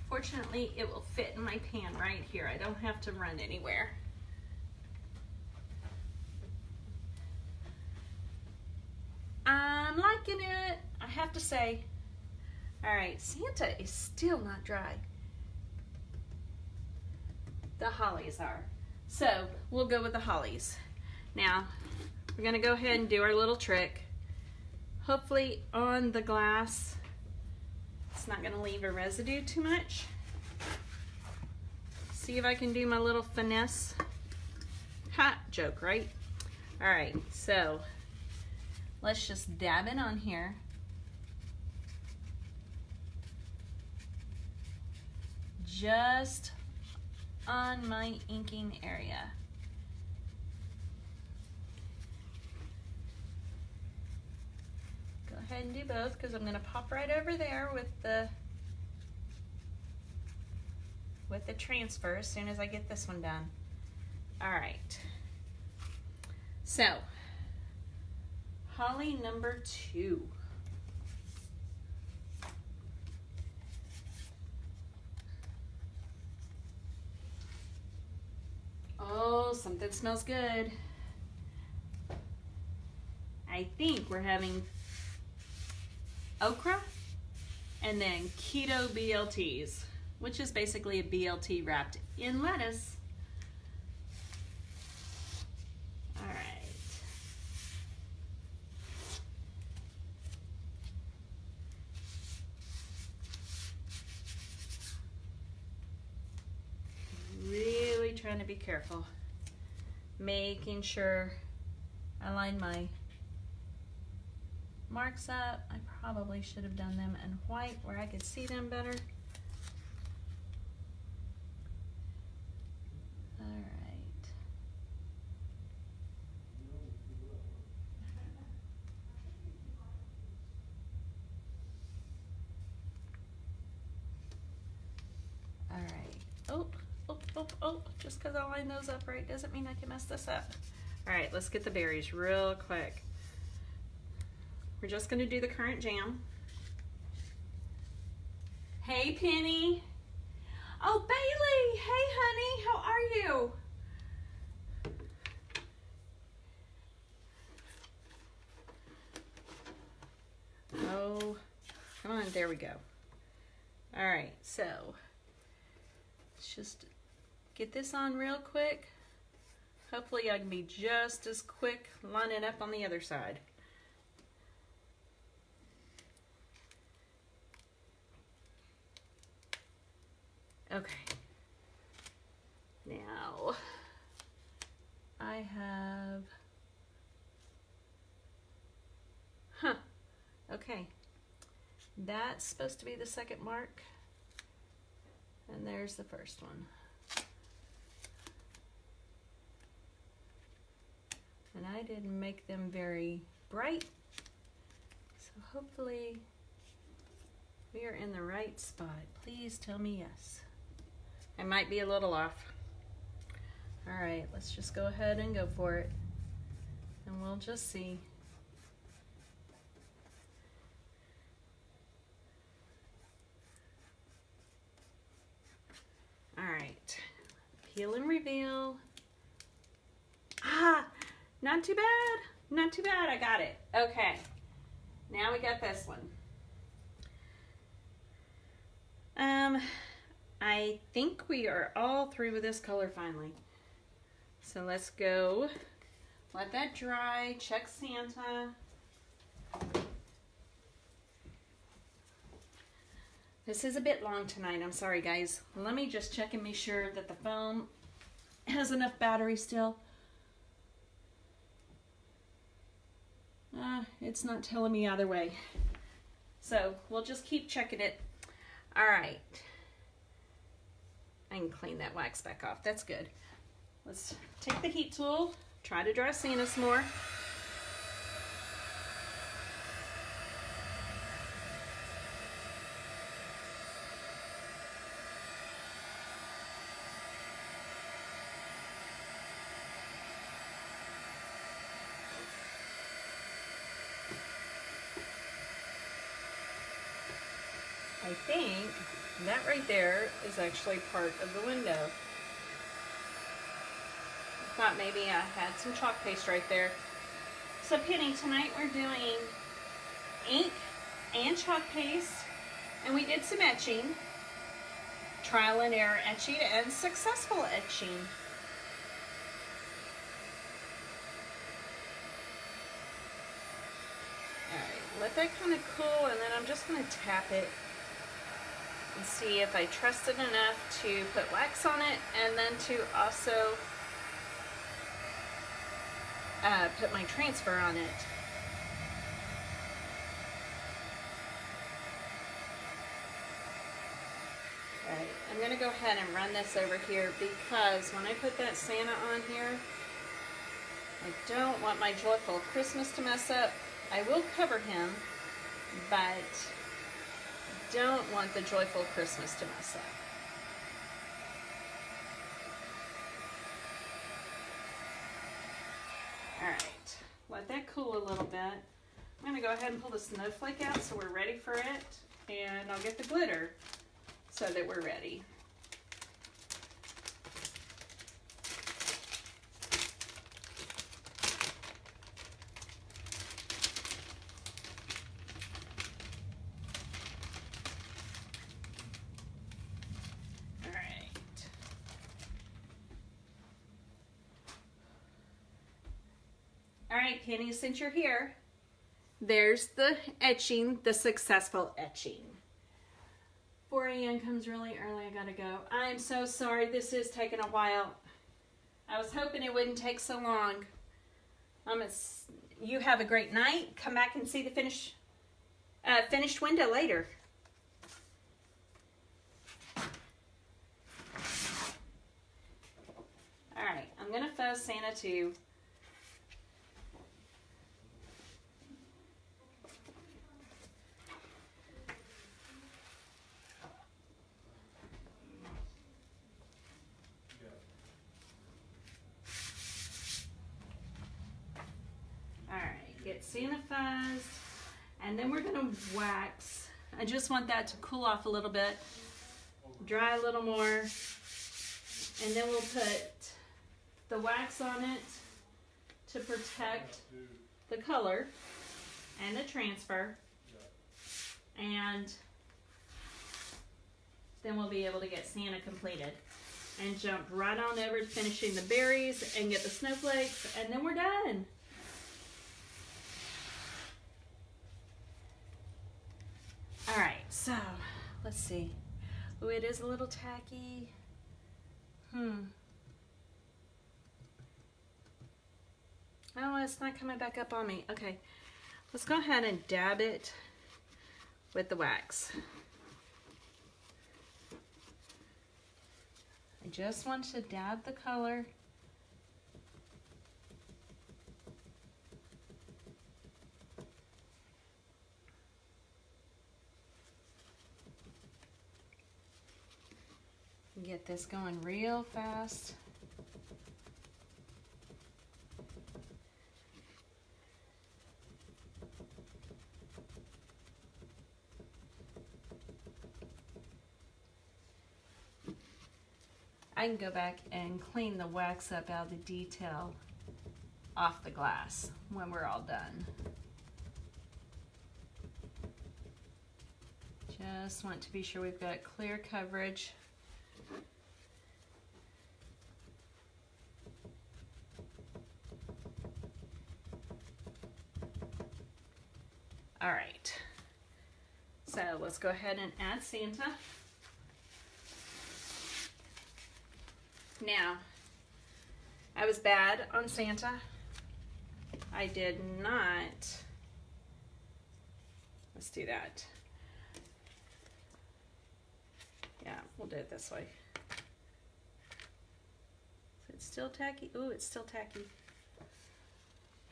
Fortunately, it will fit in my pan right here. I don't have to run anywhere. I'm liking it, I have to say. All right, Santa is still not dry. The hollies are. So we'll go with the hollies. Now, we're gonna go ahead and do our little trick. Hopefully on the glass, it's not gonna leave a residue too much. See if I can do my little finesse. Ha, joke, right? All right, so let's just dab it on here. Just on my inking area. Go ahead and do both, because I'm gonna pop right over there with the transfer as soon as I get this one done. All right. So, holly number 2. Oh, something smells good. I think we're having okra and then keto BLTs, which is basically a BLT wrapped in lettuce. All right. Really trying to be careful, making sure I line my marks up. I probably should have done them in white where I could see them better. All right. All right. Oh, just because I line those up right doesn't mean I can mess this up. All right, let's get the berries real quick. We're just gonna do the currant jam. Hey, Penny. Oh, Bailey, hey, honey, how are you? Oh, come on, there we go. All right, so let's just get this on real quick. Hopefully I can be just as quick lining up on the other side. Okay. Now, I have, okay. That's supposed to be the second mark. And there's the first one. And I didn't make them very bright, so hopefully we are in the right spot. Please tell me yes. I might be a little off. All right, let's just go ahead and go for it, and we'll just see. All right, peel and reveal. Ah! Not too bad, not too bad, I got it. Okay, now we got this one. I think we are all through with this color finally. So let's go, let that dry, check Santa. This is a bit long tonight. I'm sorry, guys. Let me just check and make sure that the phone has enough battery still. It's not telling me either way. So we'll just keep checking it. All right. I can clean that wax back off. That's good. Let's take the heat tool, try to dry sand some more. I think that right there is actually part of the window. I thought maybe I had some chalk paste right there. So Penny, tonight we're doing ink and chalk paste, and we did some etching, trial and error etching and successful etching. Alright, let that kind of cool, and then I'm just going to tap it and see if I trust it enough to put wax on it, and then to also put my transfer on it. Alright, I'm going to go ahead and run this over here because when I put that Santa on here, I don't want my Joyful Christmas to mess up. I will cover him, but don't want the Joyful Christmas to mess up. Alright, let that cool a little bit. I'm going to go ahead and pull the snowflake out so we're ready for it, and I'll get the glitter so that we're ready. Alright, Penny, since you're here, there's the etching, the successful etching. 4 a.m. comes really early. I gotta go. I'm so sorry. This is taking a while. I was hoping it wouldn't take so long. You have a great night. Come back and see the finished window later. Alright, I'm gonna fuzz Santa too. Get Santa fuzzed, and then we're gonna wax. I just want that to cool off a little bit, dry a little more, and then we'll put the wax on it to protect the color and the transfer, and then we'll be able to get Santa completed and jump right on over to finishing the berries and get the snowflakes, and then we're done. Alright, so let's see. Oh, it is a little tacky. Oh, it's not coming back up on me. Okay, let's go ahead and dab it with the wax. I just want to dab the color. Get this going real fast. I can go back and clean the wax up out of the detail off the glass when we're all done. Just want to be sure we've got clear coverage. All right, So let's go ahead and add Santa. Now, I was bad on Santa. I did not, let's do that. Yeah, we'll do it this way. Is it still tacky? Ooh, it's still tacky.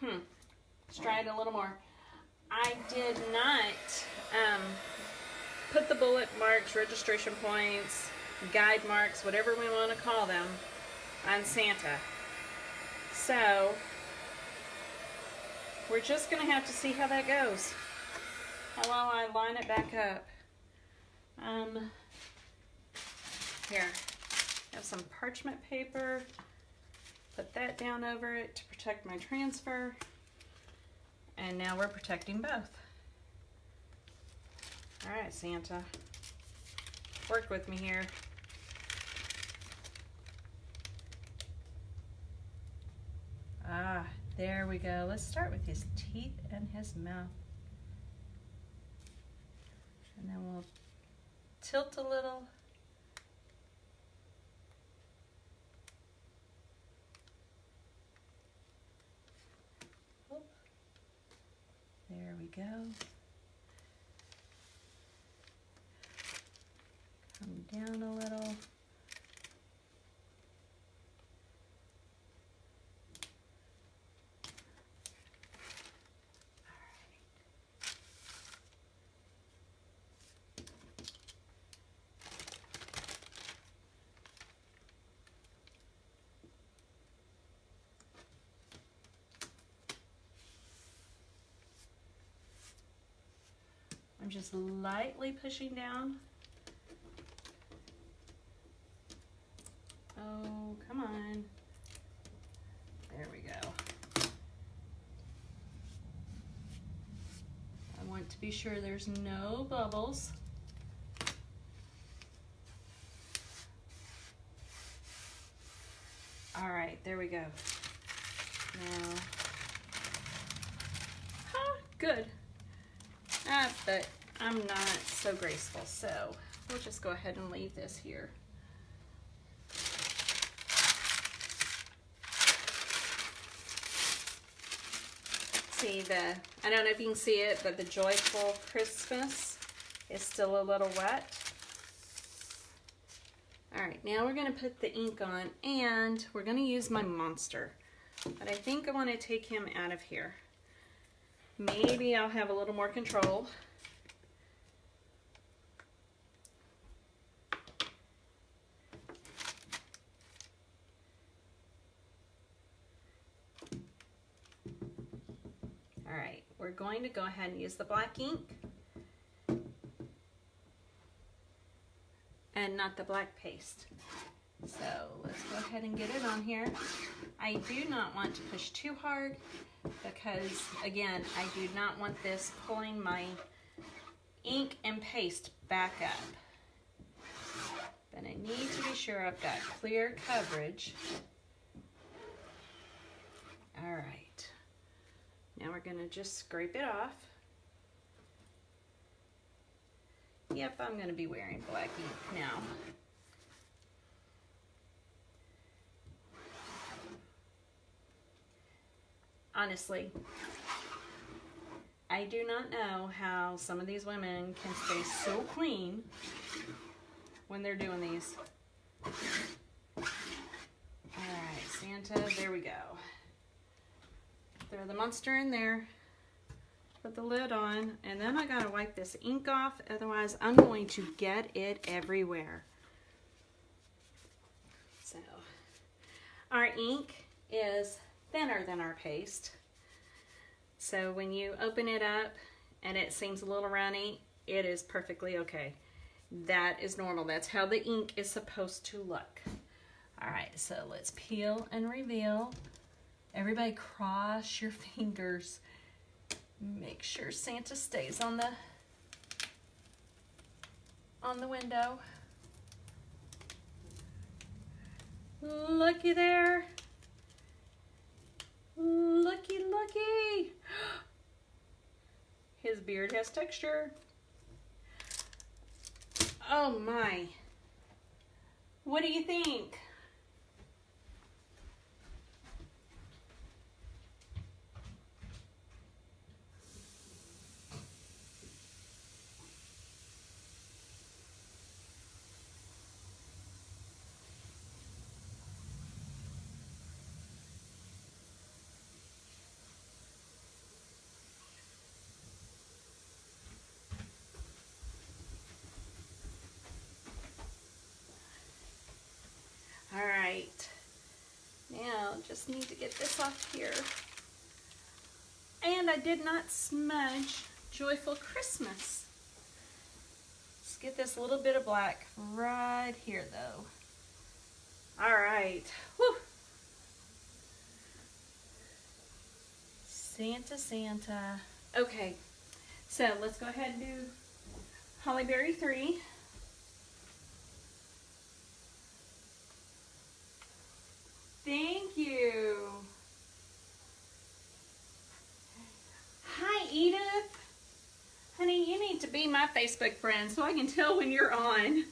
Let's try it a little more. I did not put the bullet marks, registration points, guide marks, whatever we want to call them, on Santa. So we're just going to have to see how that goes. How well I line it back up. Here, I have some parchment paper. Put that down over it to protect my transfer. And now we're protecting both. All right, Santa. Work with me here. Ah, there we go. Let's start with his teeth and his mouth. And then we'll tilt a little. There we go. Come down a little. I'm just lightly pushing down. Oh, come on. There we go. I want to be sure there's no bubbles. All right, there we go. Now, good. But I'm not so graceful, so we'll just go ahead and leave this here. See I don't know if you can see it, but the Joyful Christmas is still a little wet. All right, now we're gonna put the ink on and we're gonna use my monster. But I think I wanna take him out of here. Maybe I'll have a little more control. All right, we're going to go ahead and use the black ink and not the black paste. So let's go ahead and get it on here. I do not want to push too hard because, again, I do not want this pulling my ink and paste back up. But I need to be sure I've got clear coverage. All right. Now we're going to just scrape it off. Yep, I'm going to be wearing black ink now. Honestly, I do not know how some of these women can stay so clean when they're doing these. All right, Santa, there we go. Throw the monster in there, put the lid on, and then I gotta wipe this ink off, otherwise I'm going to get it everywhere. So, our ink is thinner than our paste. So when you open it up and it seems a little runny, it is perfectly okay. That is normal. That's how the ink is supposed to look. All right, so let's peel and reveal. Everybody cross your fingers. Make sure Santa stays on the window. Looky there. Looky, looky. His beard has texture. Oh my. What do you think? All right, now just need to get this off here. And I did not smudge Joyful Christmas. Let's get this little bit of black right here though. All right, whew. Santa, Santa. Okay, so let's go ahead and do Hollyberry 3. Thank you. Hi, Edith. Honey, you need to be my Facebook friend so I can tell when you're on.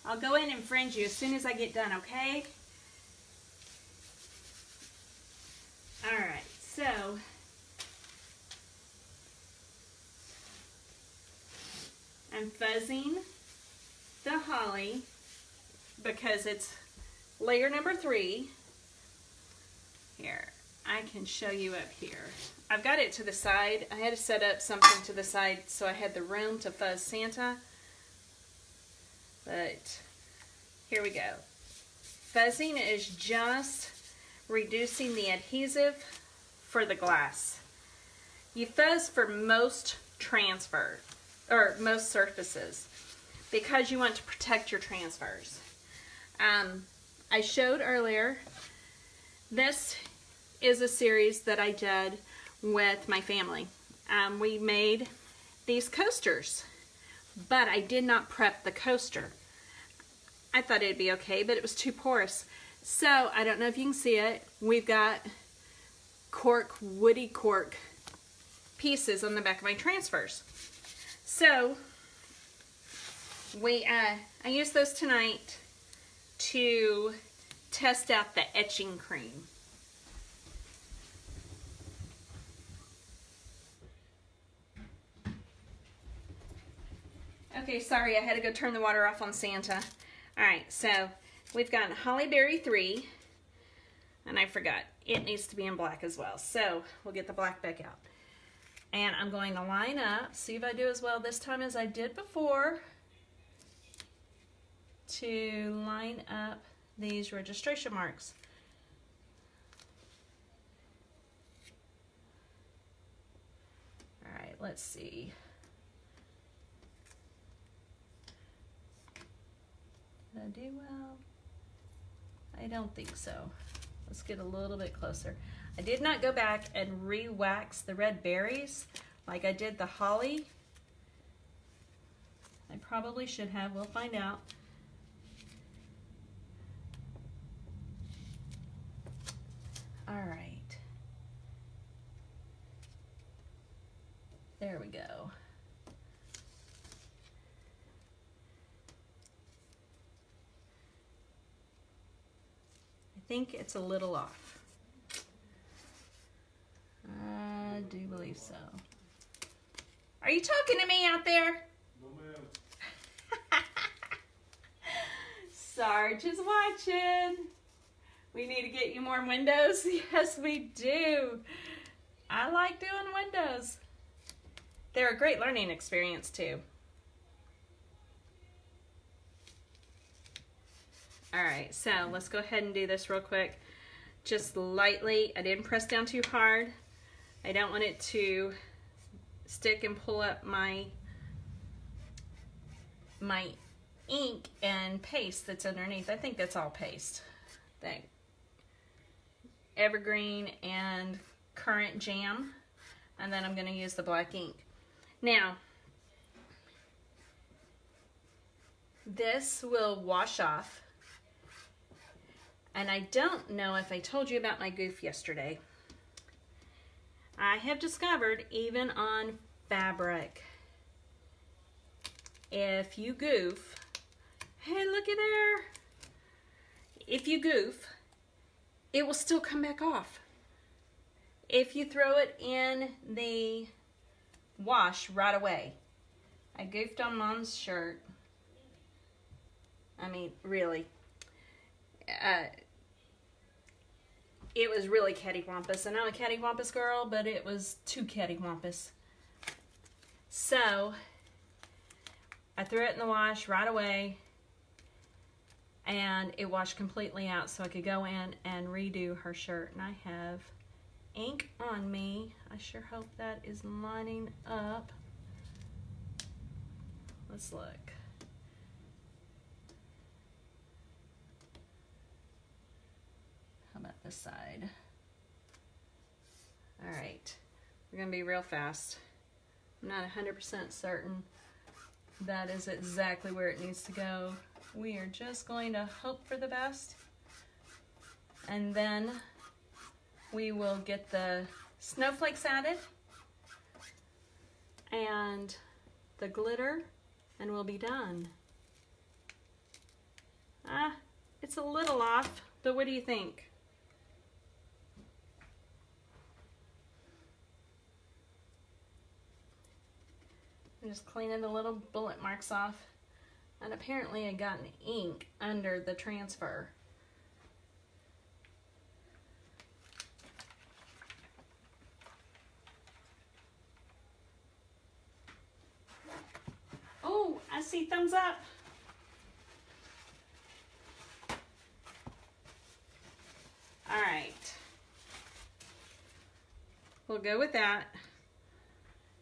I'll go in and friend you as soon as I get done, okay? All right, so I'm fuzzing the holly because it's layer number 3. Here, I can show you up here. I've got it to the side. I had to set up something to the side so I had the room to fuzz Santa. But here we go. Fuzzing is just reducing the adhesive for the glass. You fuzz for most transfer, or most surfaces, because you want to protect your transfers. I showed earlier, this is a series that I did with my family. We made these coasters, but I did not prep the coaster. I thought it'd be okay, but it was too porous. So, I don't know if you can see it, we've got cork, woody cork pieces on the back of my transfers. So, I used those tonight to test out the etching cream. Okay, sorry, I had to go turn the water off on Santa. Alright, so we've got Hollyberry 3, and I forgot, it needs to be in black as well. So we'll get the black back out. And I'm going to line up, see if I do as well this time as I did before, to line up these registration marks. Alright, let's see. Did I do well? I don't think so. Let's get a little bit closer. I did not go back and re-wax the red berries like I did the holly. I probably should have. We'll find out. All right. There we go. I think it's a little off. I do believe so. Are you talking to me out there? No, ma'am. Sarge is watching. We need to get you more windows. Yes, we do. I like doing windows. They're a great learning experience too. All right, so let's go ahead and do this real quick. Just lightly. I didn't press down too hard. I don't want it to stick and pull up my ink and paste that's underneath. I think that's all paste. That evergreen and currant jam. And then I'm going to use the black ink. Now, this will wash off. And I don't know if I told you about my goof yesterday. I have discovered, even on fabric, if you goof, hey, looky there. If you goof, it will still come back off. If you throw it in the wash right away. I goofed on Mom's shirt. I mean, really. It was really cattywampus, and I'm a cattywampus girl, but it was too cattywampus. So, I threw it in the wash right away, and it washed completely out so I could go in and redo her shirt. And I have ink on me. I sure hope that is lining up. Let's look. How about this side? All right, we're gonna be real fast. I'm not 100% certain that is exactly where it needs to go. We are just going to hope for the best, and then we will get the snowflakes added and the glitter, and we'll be done. It's a little off, but what do you think? I'm just cleaning the little bullet marks off. And apparently I got an ink under the transfer. Oh, I see thumbs up. All right. We'll go with that.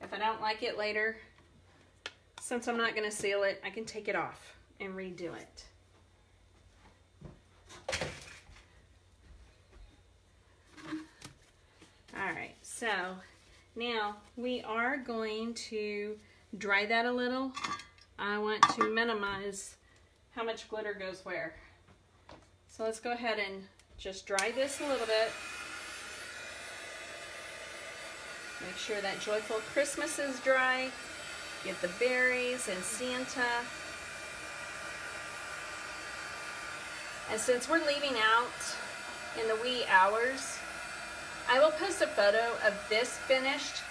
If I don't like it later, since I'm not going to seal it, I can take it off and redo it. All right, so now we are going to dry that a little. I want to minimize how much glitter goes where. So let's go ahead and just dry this a little bit. Make sure that Joyful Christmas is dry. Get the berries and Santa. And since we're leaving out in the wee hours, I will post a photo of this finished.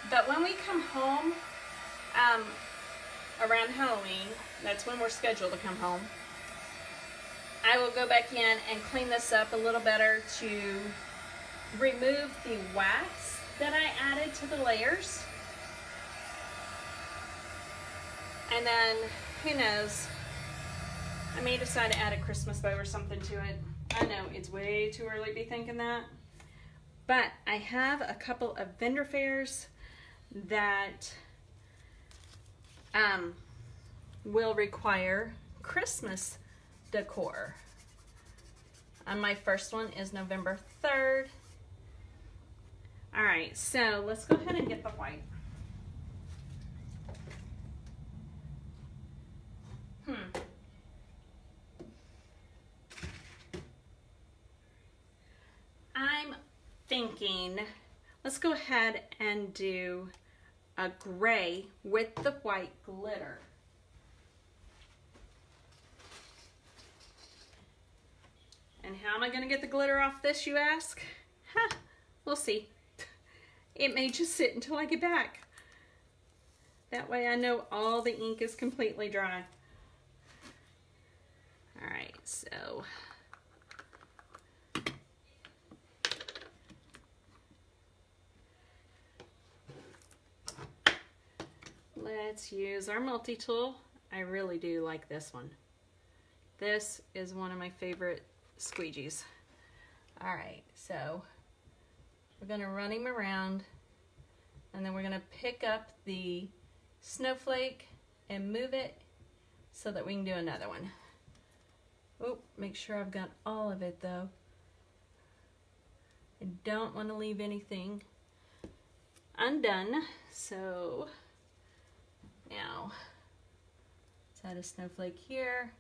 But when we come home, around Halloween, that's when we're scheduled to come home, I will go back in and clean this up a little better to remove the wax that I added to the layers. And then, who knows, I may decide to add a Christmas bow or something to it. I know it's way too early to be thinking that. But I have a couple of vendor fairs that will require Christmas decor. My first one is November 3rd. All right, so let's go ahead and get the white. I'm thinking, let's go ahead and do a gray with the white glitter. And how am I going to get the glitter off this, you ask? We'll see. It may just sit until I get back. That way I know all the ink is completely dry. All right, so let's use our multi-tool. I really do like this one. This is one of my favorite squeegees. All right, so we're gonna run him around, and then we're gonna pick up the snowflake and move it so that we can do another one. Oh, make sure I've got all of it though. I don't want to leave anything undone. So now let's add a snowflake here.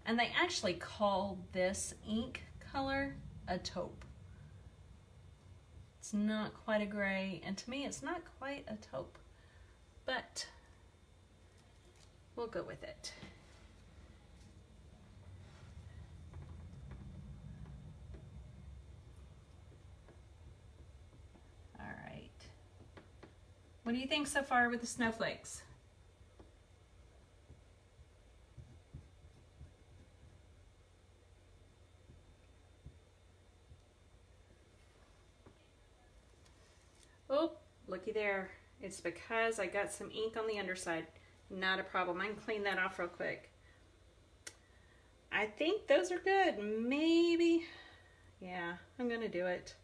And they actually call this ink color a taupe. It's It's not quite a gray, and to me it's not quite a taupe, but we'll go with it. All right. What do you think so far with the snowflakes? Oh, looky there. It's because I got some ink on the underside. Not a problem. I can clean that off real quick. I think those are good. Maybe. Yeah, I'm going to do it.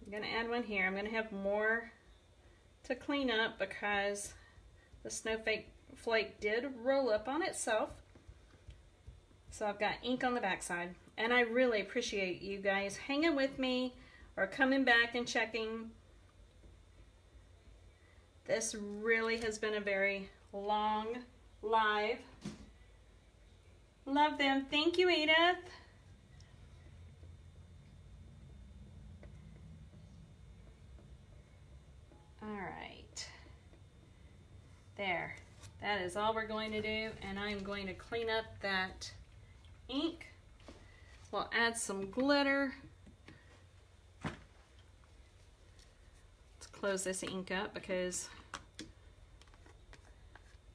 I'm going to add one here. I'm going to have more to clean up because the snowflake did roll up on itself. So I've got ink on the backside. And I really appreciate you guys hanging with me or coming back and checking. This really has been a very long live. Love them. Thank you, Edith. All right. There. That is all we're going to do, and I'm going to clean up that ink. We'll add some glitter. Let's close this ink up because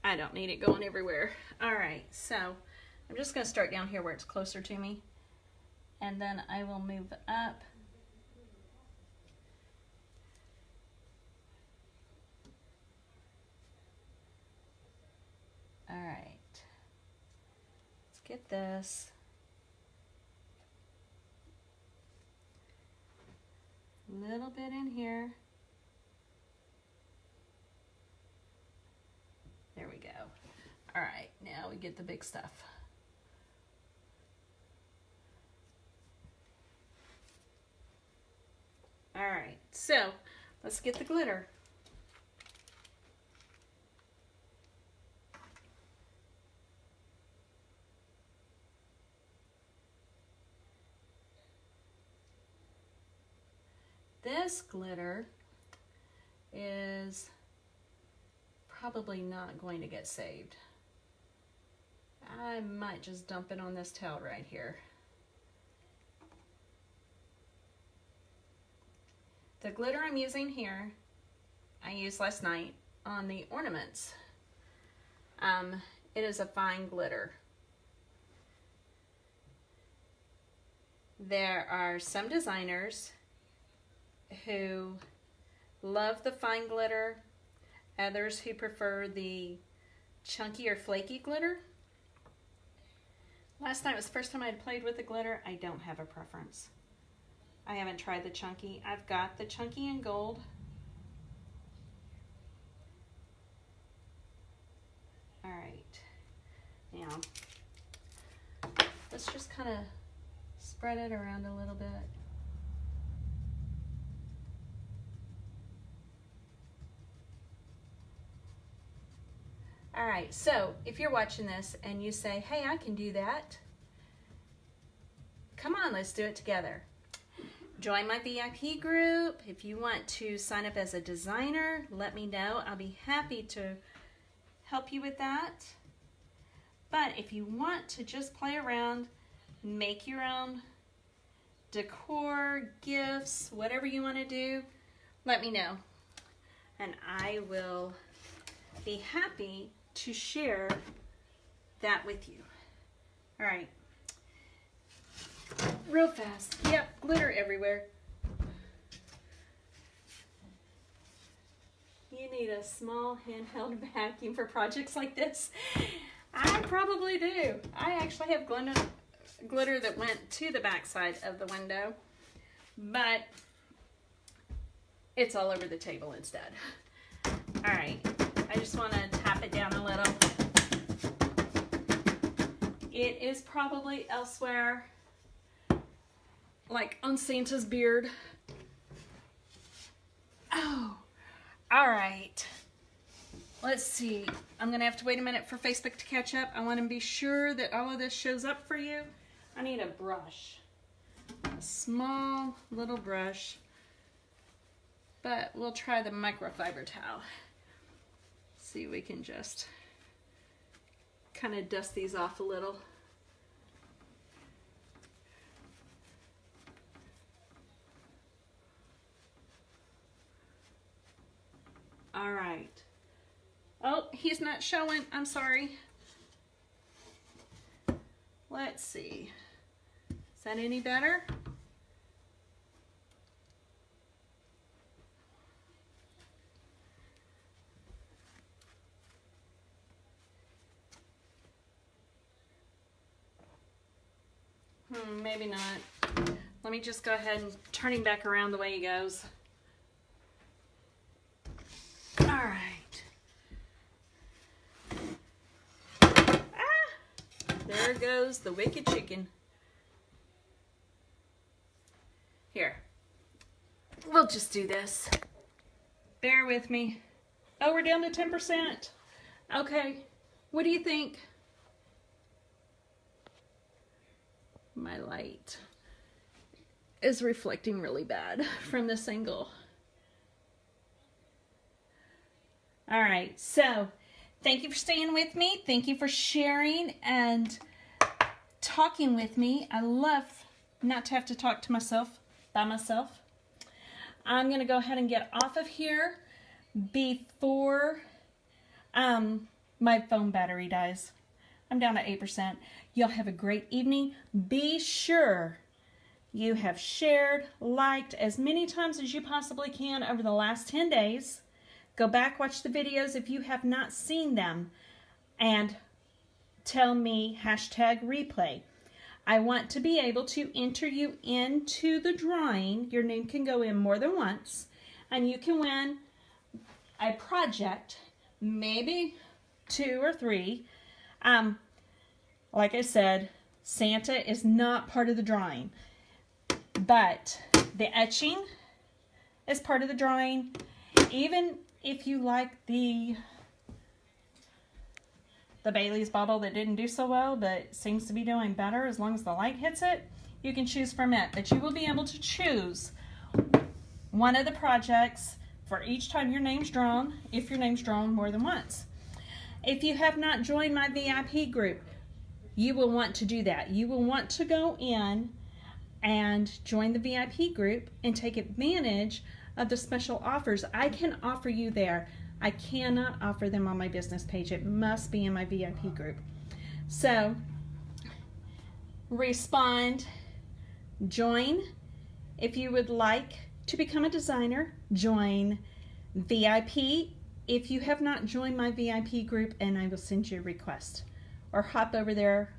I don't need it going everywhere. All right, so I'm just going to start down here where it's closer to me, and then I will move up. All right, let's get this. A little bit in here. There we go. All right, now we get the big stuff. All right, so let's get the glitter. This glitter is probably not going to get saved. I might just dump it on this towel right here. The glitter I'm using here, I used last night on the ornaments. It is a fine glitter. There are some designers who love the fine glitter, others who prefer the chunky or flaky glitter. Last night was the first time I had played with the glitter. I don't have a preference. I haven't tried the chunky. I've got the chunky in gold. All right, now let's just kind of spread it around a little bit. All right, so if you're watching this and you say, hey, I can do that, come on, let's do it together. Join my VIP group. If you want to sign up as a designer, let me know. I'll be happy to help you with that. But if you want to just play around, make your own decor, gifts, whatever you want to do, let me know. And I will be happy to share that with you. All right. Real fast. Yep, glitter everywhere. You need a small handheld vacuum for projects like this. I probably do. I actually have glitter that went to the back side of the window, but it's all over the table instead. All right, I just want to tap it down a little. It is probably elsewhere, like on Santa's beard. Oh, all right. Let's see. I'm going to have to wait a minute for Facebook to catch up. I want to be sure that all of this shows up for you. I need a brush. A small little brush. but we'll try the microfiber towel. See if we can just kind of dust these off a little. All right. Oh, he's not showing. I'm sorry. Let's see. Is that any better? Maybe not. Let me just go ahead and turn him back around the way he goes. All right. There goes the wicked chicken. Here. We'll just do this. Bear with me. Oh, we're down to 10%. Okay. What do you think? My light is reflecting really bad from this angle. All right, so thank you for staying with me. Thank you for sharing and talking with me. I love not to have to talk to myself by myself. I'm gonna go ahead and get off of here before my phone battery dies. I'm down to 8%. Y'all have a great evening. Be sure you have shared, liked as many times as you possibly can over the last 10 days. Go back, watch the videos if you have not seen them, and tell me #replay. I want to be able to enter you into the drawing. Your name can go in more than once, and you can win a project, maybe 2 or 3. Like I said, Santa is not part of the drawing, but the etching is part of the drawing. Even if you like the Bailey's bottle that didn't do so well, but seems to be doing better as long as the light hits it, you can choose from it. But you will be able to choose one of the projects for each time your name's drawn, if your name's drawn more than once. If you have not joined my VIP group, you will want to do that. You will want to go in and join the VIP group and take advantage of the special offers I can offer you there. I cannot offer them on my business page. It must be in my VIP group. So, respond, join. If you would like to become a designer, join VIP. If you have not joined my VIP group, and I will send you a request. Or hop over there